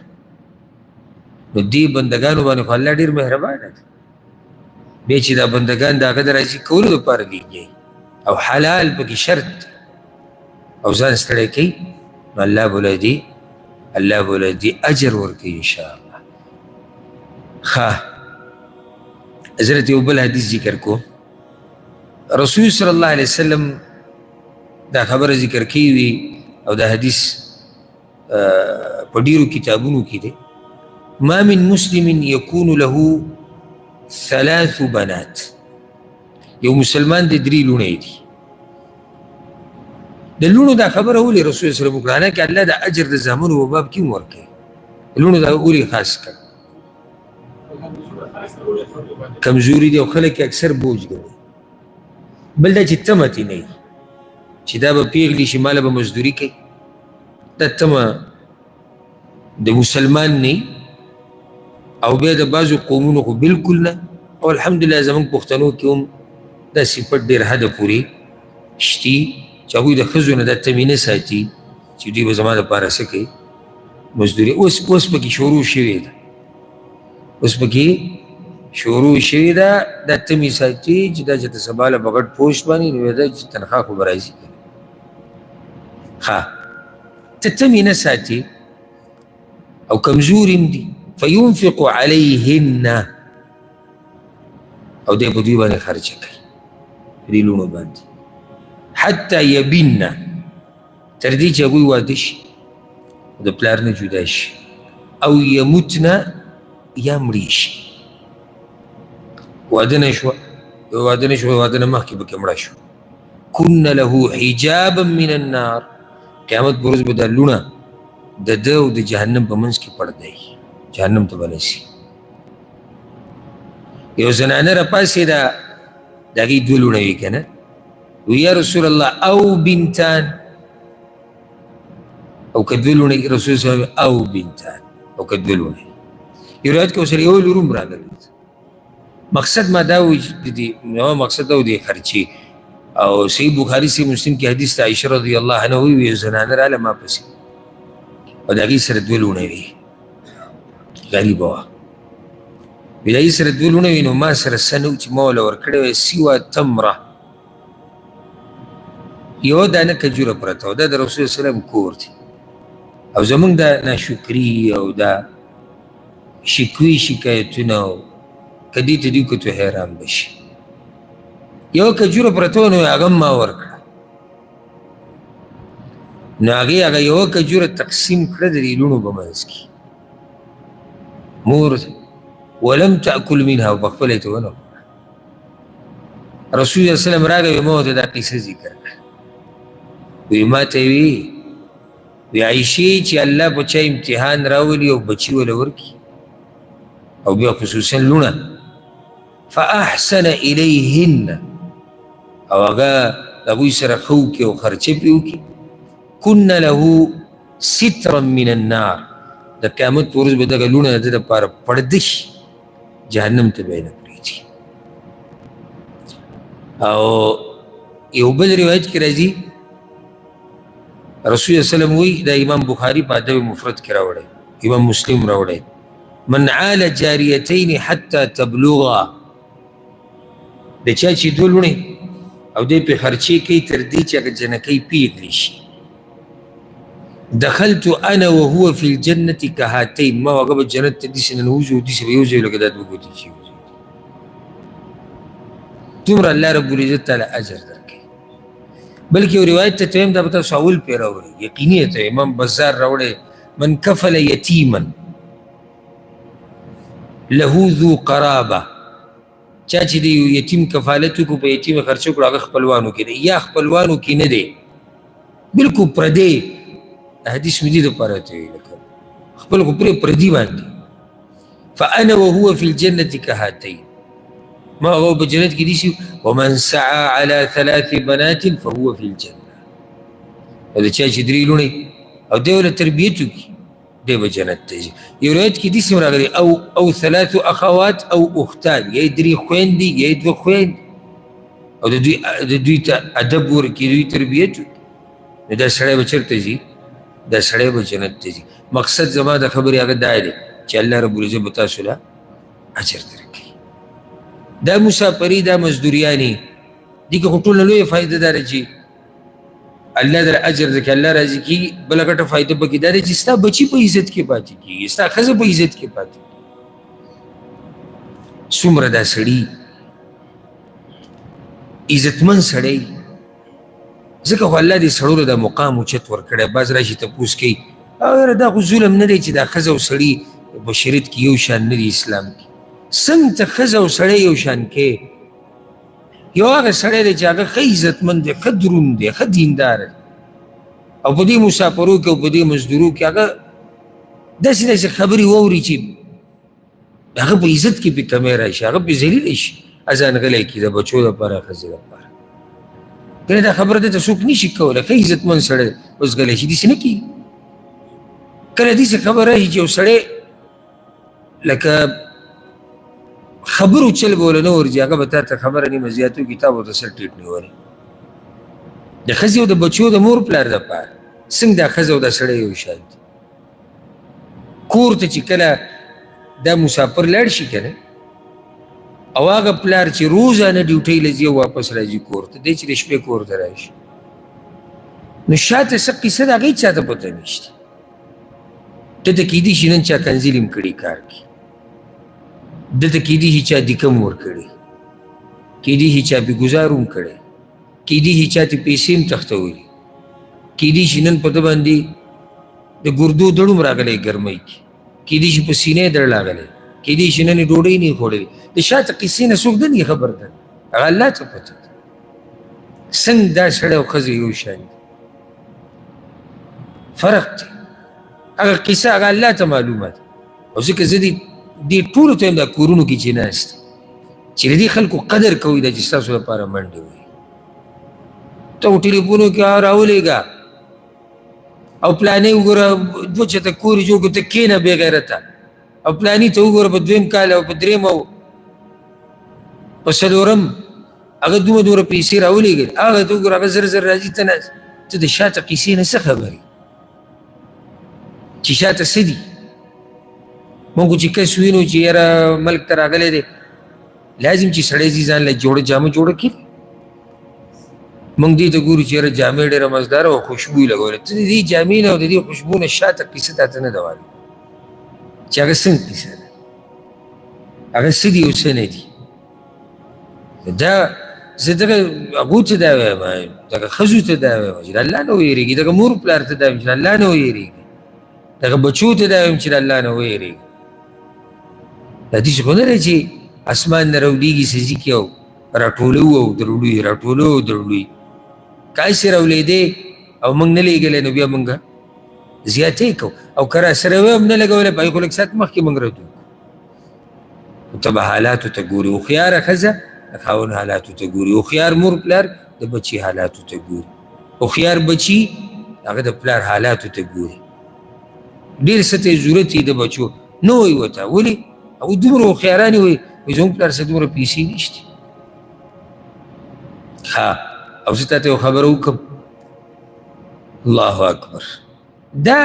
A: نو دې بندګانو باندې خو الله ډېر مهربانه دی. بیا چې دا بندګان د هغه د راضي کولو دپاره لېږي او حلال پکې شرط او ځان ستړی کوي، نو الله به له دې اجر ورکوي انشاءالله. ښه، حضرت یو بل حدیث ذکر کو. رسول صلی الله علیه وسلم دا خبره ذکر کړې وي او دا حدیث په ډېرو کتابونو کې دی. ما من مسلم يكون له 3 بنات، یو مسلمان د 3 لوڼې دي. د لوڼو دا خبره ولې رسول صلی الله علیه وسلم وکړه؟ حالانکه الله د اجر د زامنو په باب کې هم ورکوي، لوڼو دا ولې خاص کړ؟ کمزوري دي او خلک اکثر بوج ګڼي. بل دا چې تمه ترې نه وي چې دا به پېغلي شي ماله به مزدوري کوي، دا تمه د مسلمان نه او بیا د بعضو قومونو خو بلکل نه. او الحمدلله زموږ پښتنو کې هم دا صفت ډېر حده پورې شتي چې هغوی د ښځو نه دا تمې نه ساتي چې دوی به زما دپاره څه کوي، مزدوري. اوس پکې شروع شوې ده، اوس پکې شروع شوې ده دا تمې ساتي چې دا چې ته سبا له به غټ پوسټ باندې نو دا چې تنخوا خو به راځي. ښه، ته تمې نه ساتي او کمزوري هم دي، فينفق عليهن، او دی په دوی باندې خرچه کوي، په دې لوڼو باندې، حتی یبین، تر دې چې هغوی واده شي او د پلار نه جدا شي، او یموتنه، یا مړې شي. واده نه شوه، واده نه مخکې پکې مړه شو، کن له حجابا من النار، قیامت په ورځ به دا لوڼه د ده او د جهنم په منځ کې پرده وي، جهنم ته به نه شي. یو زنانه راپاڅېده، د هغې 2 لوڼې وي که نه، وی یا رسول الله او بنتان، او که 2 لوڼې، رسول صلی الله او بنتان، او که 2 لوڼې. یو روایت کې ورسره یو لور هم راغلی. مقصد ما دا و مقصد دا و د خرچې. او صحیح بخاري صحیح مسلم کې حدیث ته عایشه رضی الله عنها وویل یو زنانه راغله ما پسې او د هغې سره 2 لوڼې وي، غریبه وه. وی د هغې سره 2 لوڼې وي نو ما سره څه نه و چې ما وله ورکړې وی سوه تمره، یوه دانه کجوره پرته وه، دا د رسول صلی الله علیه وسلم کور دی. او زمونږ دا ناشکري او دا شکوي شکایتونه که دې ته دوی کتو حیران بشي. یوه کجوره پرته وه نو هغه هم ما ورکړه، نو هغې هغه یوه کجوره تقسیم کړه د دې لوڼو په منځ کې. مور ولم تأکل منها او پخپله یې ته ونه خوړه. رسول الله وسلم راغی وی ما ورته دا قصه ذکر کړه، وی ما ته وی عایشې چې الله په چا امتحان راولي او بچي وله ورکړي او بیا خصوصا لوڼه فاحسن الیهن او هغه د هغوی سره ښه وکړي او خرچه پرې وکړي کن له سترا من النار، د قیامت په ورځ به دغه لوڼه د ده دپاره پرده شي، جهنم ته به یې نه پرېږدي. او یو بل روایت کې راځي رسول الله وسلم وی دا امام بخاري په ادب مفرد کې راوړی، امام مسلم راوړی، من عال جاریتین حتی تبلغا، د چا چې دوه لوڼې او دی پې خرچې کوي تر دې چې هغه جنکۍ پېغلې شي، دخلت انا وهو فی الجنة کهاتین، ما هغه به جنت ته داسې ننوځو او داسې به یو ځای لکه دا دوه ګوتې چې یو ځای. دومره الله رب العزت تعالی اجر درکوي. بلکې یو روایت ته تویم دا به تاسو اول پرې راوړئ، یقیني ته امام بزار راوړی، من کفل یتیما له ذو قرابه، چا چې د یو یتیم کفالت وکړو په یتیم خرچه کړو هغه خپلوانو کې دی یا خپلوانو کې نه دی بلکل پردی، حدیث مې دې دپاره ته ویل خپل خو پردي باندې، فانا وهو فی الجنة کهاتین، ما هغه په جنت کې دي ومن سعى على 3 بنات فهو فی الجنة، او د چا چې 3 لوڼې او دی ورله تربیت وکړي دی به جنت ته ځي. یو روایت کې داسې هم راغلی او 3 اخوات او اختان، یا یې 3 خویندې یا یې 2 خویندې او د دوی ته ادب ورکړي، دوی تربیت وکړي، نو دا سړی به چېرته ځي؟ دا سړی به جنت ته ځي. مقصد زما د خبرې هغه دا دی چې الله رب العزت به تاسو له اجر درکوي. دا مسافري دا مزدوریانې دې کې خو ټوله لویه فایده دا ده چې الله در اجر درکړي، الله راضي کېږي. بله ګټه فایده پکې دا دی چې ستا بچي په عزت کې پاتې کېږي، ستا ښځه په عزت کې پاتې کېږي. څومره دا سړي عزتمن سړی، ځکه خو الله دې سړو له دا مقام اوچت ورکړی. بعض راشي تپوس کوي یاره دا خو ظلم نه دی چې دا ښځه او سړي په شریعت کې یو شان نه دي، اسلام کې څنګه ته ښځه او سړی یو شان کې؟ یو هغه سړی دی چې هغه ښه عزتمند دی، ښه دروند دی، ښه دیندار دی، او په دې مسافرو کې او په دې مزدورو کې هغه داسې داسې خبرې واوري چې هغه په عزت کې پې کمی راشي، هغه پې ذلیله شي، ځان غلی کړي د بچو دپاره ښځې دپاره. کنه دا خبره دې ته څوک نشي کولی، ښه عزتمند سړی اوس غلی شي، داسې نه کېږي. کله داسې خبر راشي چې یو سړی لکه خبرو چل به وله نه ورځي، هغه به تا ته خبره نیمه زیات وکړي، تا به ورته سر ټیټ نیولی. د ښځې او د بچو د مور پلار دپاره څنګه دا ښځه او دا سړی یو شان دي. کور ته چې کله دا مسافر لاړ شي که نه، او هغه پلار چې روزانه ډیوټۍ له ځي او واپس راځي کور ته، دی چې د شپې کور ته راشي، نو شاته څه قصه د هغې چا ته پته نشته. دته کیدی شي نن چا کنزیل هم کړي کار کې، دته کیدی شي چا دیکم ورکړي، کیدی شي چا پې ګزار هم کړی، کیدی شي چا ته پیسې هم تښتولي، کیدی شي نن په ده باندې د ګردو دړ هم راغلی ګرمۍ کې، کیدی شي په سینې دړ راغلی، کیدی شي نن یې ډوډۍ نه یې خوړلې. د شاته قصې نه څوک نه خبر ده، هغه الله ته پته ده. څنګه دا سړی او ښځه یو شان دي، فرق دی. هغه قصه هغه الله ته معلومه ده. او ځکه زه دې ټولو ته یم دا کورونو کې چې ناست چې د دې خلکو قدر کوئ دا چې ستاسو لپاره منډې وایي. ته خو ټلیفونو کې راولېږه او پلانې وګوره، دوه چېرته کور یې جوړ کړو، ته کښېنه بې غیرته، او پلاني ته وګوره په 2م کال او په 3م او په 4م هغه دومره پیسې راولېږل، هغه ته وګوره هغه زر زر راځي، ته د شاته قیسې نه څه خبرې چې شاته څه دي. مونږ چې کس وینو چې یاره ملک ته راغلی دی، لازم چې سړی ځي ځان له جوړه جامه جوړه کړي. موږ دې ته ګورو چې یاره جامې ډېره مزداره او خوشبو یې لګولې. ته د دې جامې نه او د دې خوشبو نه شاته کیسه تا ته نه ده وایي چې هغه څنګه کیسه ده، هغه څه دي او څه نه دي. دا زه دغه هغو ته دا وایم، دغه ښځو ته دا وایم چې د الله نه ویرېږي، دغه مور پلار ته دا وایم چې د الله نه ویرېږي، دغه بچو ته دا وایم چې د الله نه ویرېږي. دا داسې خو نه دی چې اسمان نه راولېږي سزي کې او راټولو او دروړو یې راټولو او دروړو یې. که هسې راولېدی او موږ نه لېږلی نو بیا موږ زیاتې کوو، او که راسره وی هم نه لګولی په هغې خو لږ ساعت مخکې موږ رد وکړو. نو ته به حالاتو ته ګورې، هوښیاره ښځه د خاوند حالاتو ته ګوري، هوښیار مور پلار د بچي حالاتو ته ګوري، هوښیار بچي هغه د پلار حالاتو ته ګوري. ډېر څه ته یې ضرورت یې د بچو نه وایي ورته، ولې هغوی دومره هوښیاران یې وایي زموږ پلار سره دومره پیسې نشتې. ها او زه تاته یو خبره وکړم، الله اکبر، دا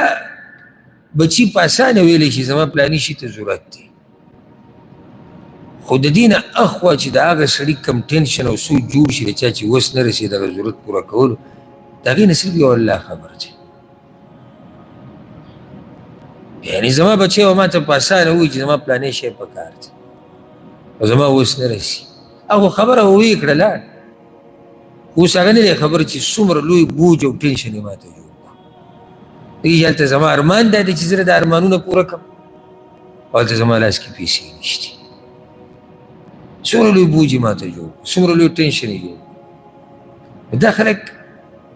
A: بچي په اسانه ویلی شي زما پلاني شي ته ضرورت دی، خو د دې نه اخوا چې د هغه سړي کم ټینشن او سوچ جوړ شي د چا چې وس نه رسي دغه ضرورت پوره کولو، د هغې نه صرف یو الله خبر دی. یعنې زما بچی به ما ته په اسانه ووایي چې زما پلانې شی په کار دی او زما وس نه رسي، هغه خبره وویې کړله، اوس هغه نه دی خبر چې څومره لوی بوج او ټینشن یې ما ته جوړ کړو. دغې هلته زما ارمان دا دی چې زه د ارمانونه پوره کړم او هلته زما لاس کې پیسې نشتي. څومره لوی بوج یې ما ته جوړ کړو، څومره لوی ټینشن یې جوړ کړو. دا خلک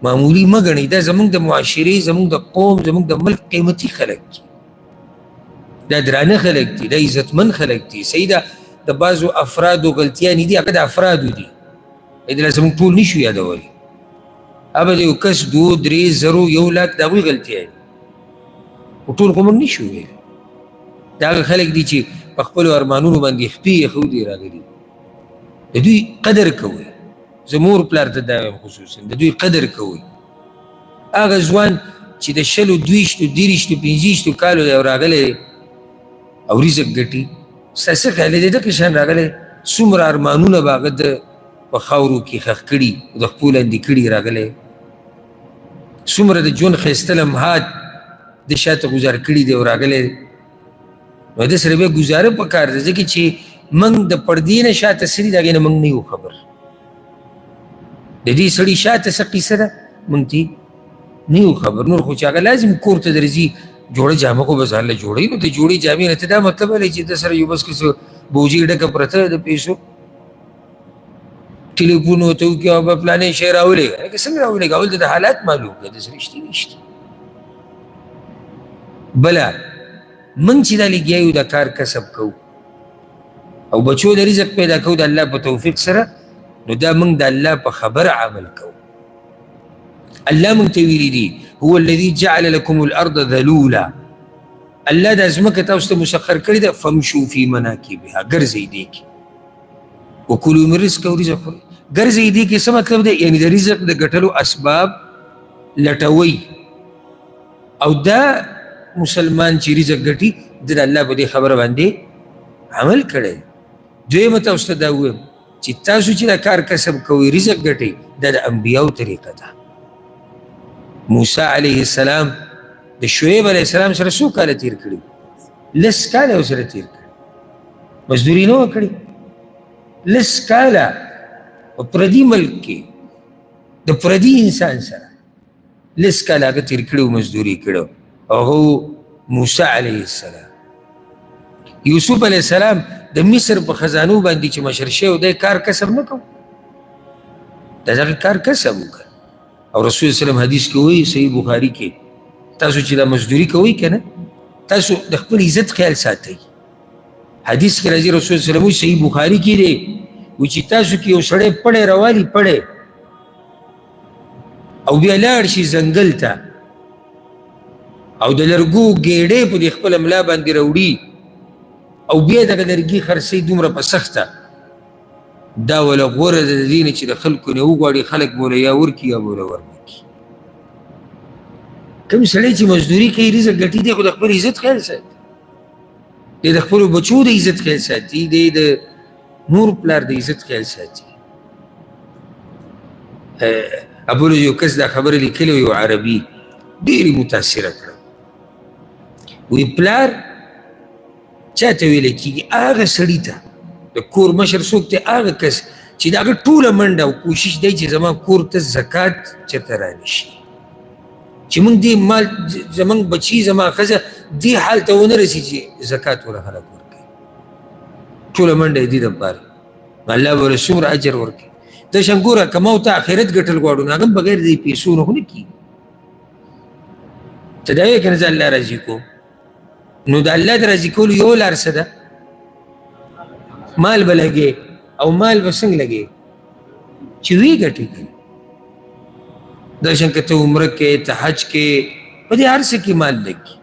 A: معمولي مه ګڼئ، دا زموږ د معاشرې، زموږ د قوم، زموږ د ملک قیمتي خلک دي، دا درانه خلک دي، دا عزتمن خلک دي. صحیح ده د بعضو افرادو غلطیانې دي، هغه د افرادو دي، دله زموږ ټول نشو یادولی. هغه د یو کس 2 3 0 1 لاک د هغوی غلطیانې خو ټول خو موږ نشو ویلی. دا هغه خلک دي چې په خپلو ارمانونو باندې خپې ایښودي راغلي، د دوی قدر کوئ. زه مور پلار ته دا وایم خصوصا د دوی قدر کوئ. هغه ځوان چې د 20 22 23 25 کالو دی او راغلی او رزق ګټي، ستا څه خیال دی دغه شان راغلی، څومره ارمانونه به هغه د په خاورو کې ښخ کړي او د خپو لاندې کړي راغلی، څومره د ژوند ښایسته لمحات د شاته ګزار کړي دی او راغلی. نو د سره بیا ګزاره په کار ده، ځکه چې موږ د پردې نه شاته څه دي د هغې نه موږ نه یو خبر. د دې سړي شاته څه قیصه ده موږ ته نه یو خبر. نور خو چې هغه لازم کور ته درځي جوړه جامه خو به ځان له جوړوي، نو د جوړې جامې نه ته دا مطلب ویلی چې د سره یو بس که څه بوجي ډکه پرته د پیسو، ټلیفون ورته وکړي او به پلانې شی راولېږه. لکه څنګه راولېږه؟ اول د حالات معلوم کړه، داسې رښتې نشته. بله موږ چې دا لګیا یو دا کار کسب کوو او بچو د رزق پیدا کوو د الله په توفیق سره، نو دا موږ د الله په خبره عمل کوو. الله موږ ته ویلي دي هو الذي جعل لكم الارض ذلولا، الله دا ځمکه تاسو ته مسخر کړې ده، فامشوا فی مناکبها، ګرځئ دې کې، وکلوا من رزقه او رزق خورئ. ګرځئ دې کې څه مطلب دی؟ یعنې د رزق د ګټلو اسباب لټوئ، او دا مسلمان چې رزق ګټي د الله په دې خبره باندې عمل کړی. دویمه تاسو ته دا ووایم چې تاسو چې دا کار کسب کوئ رزق ګټئ، دا د انبیاو طریقه ده. موسی علیه السلام د شعیب علیه السلام سره څو کاله تیر کړي؟ 10 کاله ورسره تیر کړي، مزدوري نه وه کړې. 10 کاله په پردي ملک کې د پردي انسان سره 10 کاله هغه تیر کړي او مزدوري کړی. هغه موسی علیه السلام. یوسف علیه السلام د مصر په خزانو باندې چې مشر شوی دی کار کسب نه کوو، د هغه کار کسب وکړه. او رسول وسلم حدیث کې وایي صحیح بخاري کې، تاسو چې دا مزدوري کوئ که نه، تاسو د خپل عزت خیال ساتئ. حدیث کې راځي رسول وسلم وایي صحیح بخاري کې دی، وایي چې تاسو کې یو سړی پړی راوالي پړی او بیا لاړ شي ځنګل ته او د لرګو ګېډې په دې خپله ملا باندې راوړي او بیا دغه لرګي خرڅوي دومره په سخته، دا وله غوره ده د دې نه چې د خلکو نه وغواړي خلک به یا ورکړي یا به ورنکړي. کوم سړی چې مزدوري کوي رزق ګټي دی خو د خپل عزت خیال ساتي، دی د خپلو بچو د عزت خیال ساتي، دی د مور پلار د عزت خیال ساتي. ابو یو کس دا خبره لیکلې یو عربي ډېرې متاثره کړه. وی پلار چاته ویلی کېږي؟ هغه سړي ته د کور مشر څوک دی، هغه کس چې د هغه ټوله منډه او کوشش دی چې زما کور ته زکات چېرته رانشي، چې موږ دې مال زموږ بچي زما ښځه دې حال ته ونه رسي چې زکات وله خلک ورکوي. ټوله منډه یې دې دپاره الله به ورله څومره اجر ورکوي. ته شان ګوره که ما ورته آخرت ګټل غواړو نو هغه هم بغیر د پیسو نه خو نه کېږي. ته دا وایې که نه زه الله راضي کوم، نو د الله د راضي کولو یو لار څه ده؟ مال به لګې او مال به څنګه لګې چې وی ګټې کړي. دا شان که ته عمره کې، ته حج کې، په دې هر څه کې مال لګي.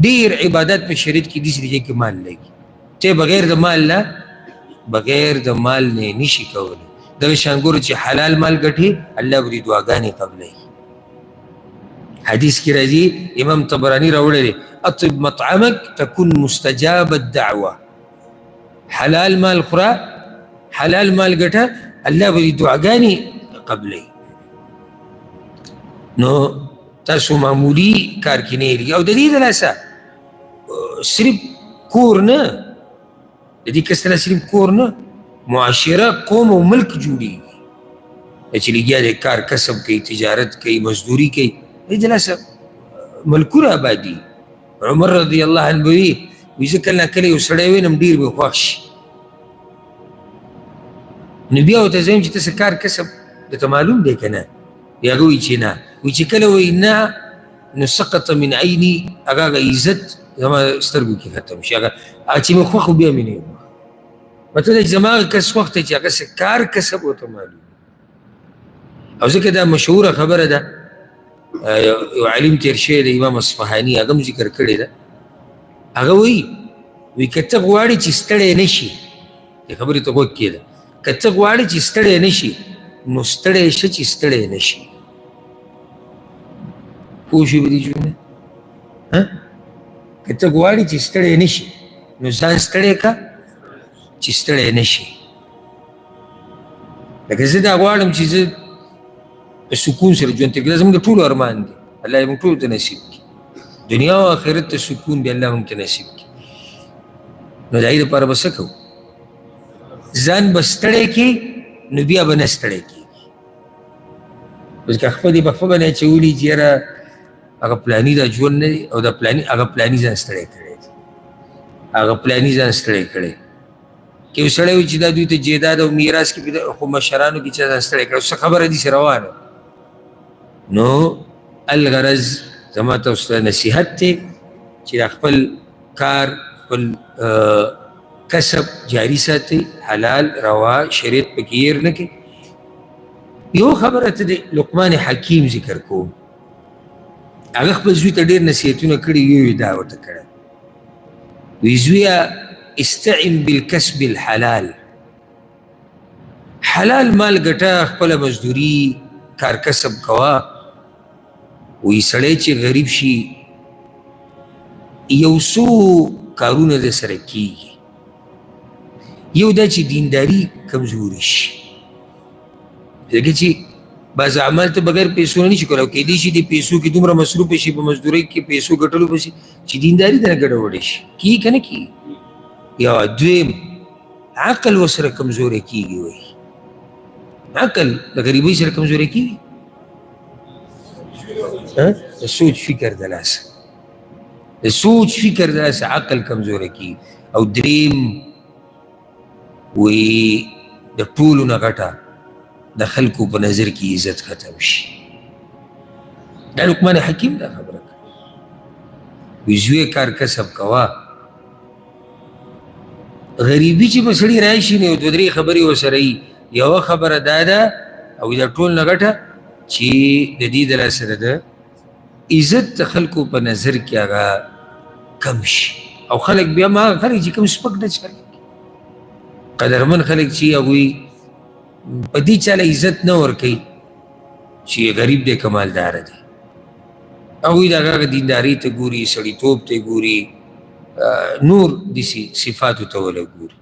A: ډېر عبادت په شریعت کې داسې دی چې مال لګي. ته بغیر د مال نه، بغیر د مال نه نشي کولی. دغه شان ګوره چې حلال مال ګټي الله به دې دعاګانې قبلوي. حدیث کې راځي، امام طبراني راوړی دی، اطب مطعمک تكن مستجاب الدعوه. حلال مال خوره، حلال مال ګټه، الله به دې دعاګانې قبلوي. نو تاسو معمولی کار کې نه یېږي. او د دې د لاسه صرف کور نه، د دې کس نه صرف کور نه، معاشره، قوم او ملک جوړېږي. چې لګیا دی کار کسب کوي، تجارت کوي، مزدوري کوي، د دې لاسه ملکونه آبادي. عمر رضی الله عنه به وي زه کله کله یو سړی وینم ډېر به خوښ شي، نو بیا ورته زه وایم چې ته څه کار کسب درته معلوم دی که نه؟ بیا هغه وایي چې نه. وایي چې کله وایي نه نو سقط من عیني، هغه عزت زما سترګو کې ختم شي. هغه چې مې خوښ بیا مې نه یم. مطلب دی چې زما هغه کس خوښ دی چې هغه څه کار کسب ورته معلوم. او ځکه دا مشهوره خبره ده، یو عالم تېر شوی د امام اصفهاني، هغه هم ذکر کړې ده. هغه وایي که ته غواړې چې ستړی نه شي، دې خبرې ته غوږ کېږده، که ته غواړې چې ستړی نه شي نو ستړی شه چې ستړی نه شي. پوه شوې په دې جمله؟ که ته غواړې چې ستړی نه شي نو ځان ستړی که چې ستړی نه شي. لکه زه دا غواړم چې زه په سکون سره ژوند تېر کړم، دا زموږ د ټولو ارمان دی. الله یې موږ ټولو ته نصیب کړي، دنیا او آخرت ته سکون به الله موږ ته نصیب کړي. نو د هغې دپاره به څه کوو؟ ځان به ستړی کړي نو بیا به نه ستړی کېږي. اوس که خپل یې په خپله باندې اچولي چې یاره هغه پلاني دا ژوند نه دی، او دا پلاني هغه پلاني ځان ستړی کړی دی، هغه پلاني ځان ستړی کړی. که یو سړی وي چې دا دوی ته جیداد او میراث کې خو مشرانو کې چا ځان ستړی کړی، څه خبره داسې روانه. نو الغرض زما تاسو ته نصیحت دی چې دا خپل کار، خپل کسب جاری ساتئ، حلال روا، شریعت پکې هېر نه کړئ. یو خبره ته د لقمان حکیم ذکر کوم، هغه خپل زوی ته ډېر نصیحتونه کړي. یو دا ورته کړی، وایي زویه استعن بالکسب الحلال، حلال مال ګټه، خپله مزدوري کار کسب کوه. وایي سړی چې غریب شي یو څو کارونه د سره کېږي. یو دا چې دینداري کمزوري شي، ځکه چې بعض اعمال ته بغیر پیسو نه شي کولی. کیدای شي د پیسو کې دومره مصروفه شي په مزدورۍ کې، پیسو ګټلو پسې، چې دینداري ته نه ګډوډې شي. کېږي که نه کېږي؟ یا دویم عقل ورسره کمزوری کېږي. وایي عقل د غریبۍ سره کمزوری کېږي، د سوچ فکر د لاسه، د سوچ فکر د لاسه عقل کمزوری کېږي. او دریم وایي د ټولو نه غټه د خلکو په نظر کې عزت ختم شي. دا لقمان حکیم دا خبره کوي. وایي زویه کار کسب کوه، غریبي چې به سړي راشي نو دوه درې خبرې ورسره وي. یوه خبره دا ده، او د ټول نه غټه، چې د دې د لاسه د عزت د خلکو په نظر کې هغه کم شي. او خلک بیا ما خلک چې کوم سپک نه چلي، قدرمن خلک چې هغوی په دې چاله عزت نه ورکوي چې غریب دی که مالداره دی. هغوی د هغه دینداري ته ګوري، سړیتوب ته ګوري، نور داسې صفاتو ته وله ګوري.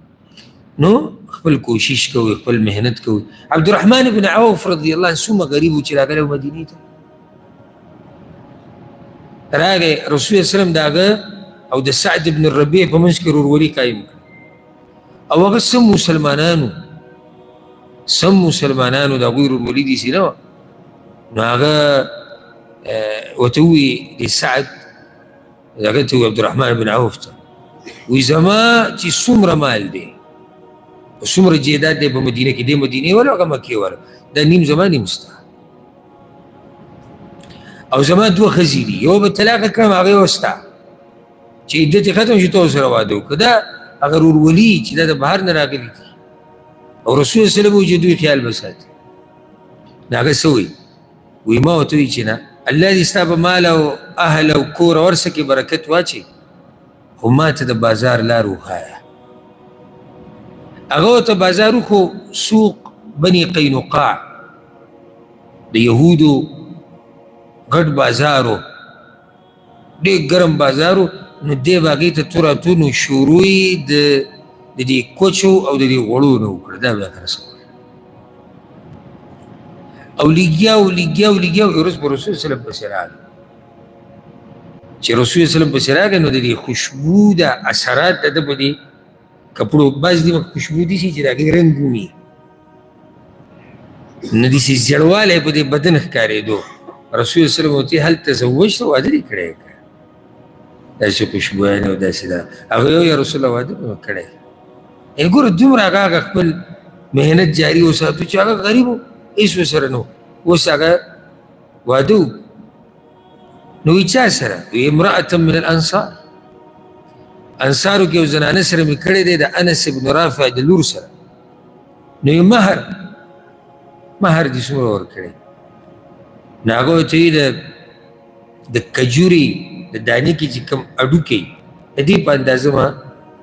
A: نو خپل کوشش کوي، خپل مهنت کوي. عبدالرحمن بن عوف رضی الله عنه څومره غریب و چې راغلی مدینې ته. راغی رسول الله وسلم د هغه او د سعد بن الربیع په منځ کې ورورولي قایم کړه. او هغه سم مسلمانانو د هغوی ورورولي داسې نه وه. نو هغه ورته ووایي د سعد هغه ته وایي عبدالرحمن بن عوف ته وایي زما چې څومره مال دی څومره جیداد دی په مدینه کې، دې مدینې والا هغه مکې والا، دا نیم زما نیم ستا. او زما دوه ښځې دي، یو به طلاقه کړم هغه یې ستا چې عدت یې ختم شي ته ورسره واده وکړه. دا هغه ورورولي چې دا د بهر نه راغلي دي او رسول الله صلی الله علیه وسلم وایي چې دوی خیال به ساتي. نو هغه څه وایي؟ وایي ما ورته وایي چې نه، الله دې ستا په مال او اهل او کور او هر څه کې برکت واچوي، خو ما ته د بازار لار وښایه. هغه ورته بازار وښو، سوق بني قینقاع د یهودو غټ بازار و، ډېر ګرم بازار و. نو دی به هغې ته توراتونو شروع یې د دې کوچو او د دې غوړو نه وکړه، دا به هغه رسول او لګیا و یو ورځ په رسول صلی الله علیه وسلم پسې راغی. چې رسول صلی الله علیه وسلم پسې راغی نو د دې خوشبو د اثرات د ده په دې کپړو بعض دې خوشبو دي چې د هغې رنګ ومي، نو داسې زیړوالی په دې بدن ښکارېدو. رسول صلی الله علیه وسلم ورته هل تزوجت، واده دې کړی که داسې خوشبویانې او داسې دا؟ هغه یا رسول الله واده مې کړی. ګوره دومره هغه خپل محنت جاري وساتو چې هغه غریب و، هېڅ ورسره نه و، اوس هغه واده و. نو وایي چا سره؟ وایي امرأة من الانصار، انصارو کې یو زنانه سره مې کړی دی د انس بن رافع د لور سره. نو یې مهر دې څومره ورکړی؟ نو هغه ورته وایي د کجورې د دانې کې چې کوم اډوکې د دې په اندازه ما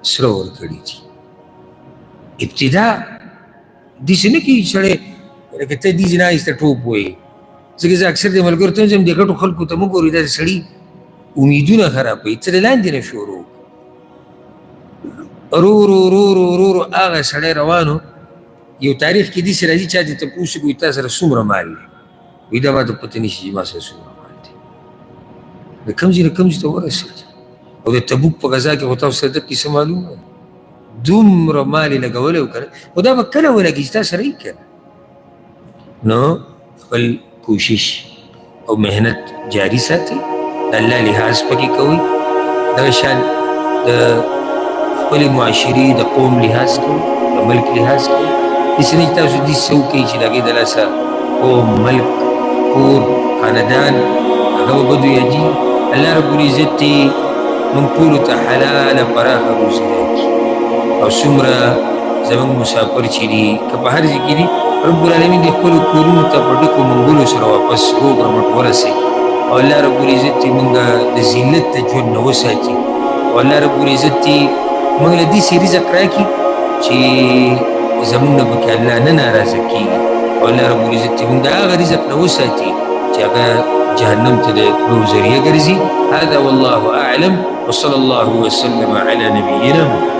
A: سره ورکړي دي. ابتدا داسې نه کېږي سړی لکه ته دې زنا ایسته ټوپ وایي. ځکه زه اکثر د ملګرو ته ځم، د ګټو خلکو ته مه ګورئ، داسې سړي امیدونه خرابوي. څه د لاندې نه شروع ورو هغه سړی روان و. یو تاریخ کې داسې راځي چا دې تپوس وکړي تا سره څومره مال دی؟ وایي دا ماته پته نه شي چې ما سره څومره مال دی. د کوم ځای نه کوم ځای ته ورسېد. او د تبوک په غزا کې خو تاسو ته درته څه معلومه ده، دومره مال یې لګولی و که نه، خو دا به کله ولګي چې تا سره یې که نه. نو خپل کوشش او محنت جاری ساتي، د الله لحاظ پکې کوئ. دغه شان د خپلې معاشرې د قوم لحاظ کوئ، د ملک لحاظ کوئ. داسې نه چې تاسو داسې څه وکړئ چې د هغې د لاسه قوم، ملک، کور، خاندان هغه به بدو یادي. الله رب العزت دې موږ ټولو ته حلاله پراخه روزي راکړي. او څومره زموږ مسافر چې دي که په هر ځای کې دي، رب العالمین دې خپلو کورونو ته په ډکو منګولو سره واپس روغ رمټ ورسوي. او الله رب العزت دې موږ د ذلت د ژوند نه وساتي. او الله رب العزت دې موږ له داسې رزق راکړي چې زموږ نه پکې الله نه ناراضه کېږي. او الله رب العزت دې موږ د هغه رزق نه وساتي چې هغه جهنم ته د تلو ذریعه ګرځي. هذا والله اعلم وصلى الله وسلم على نبينا محمد.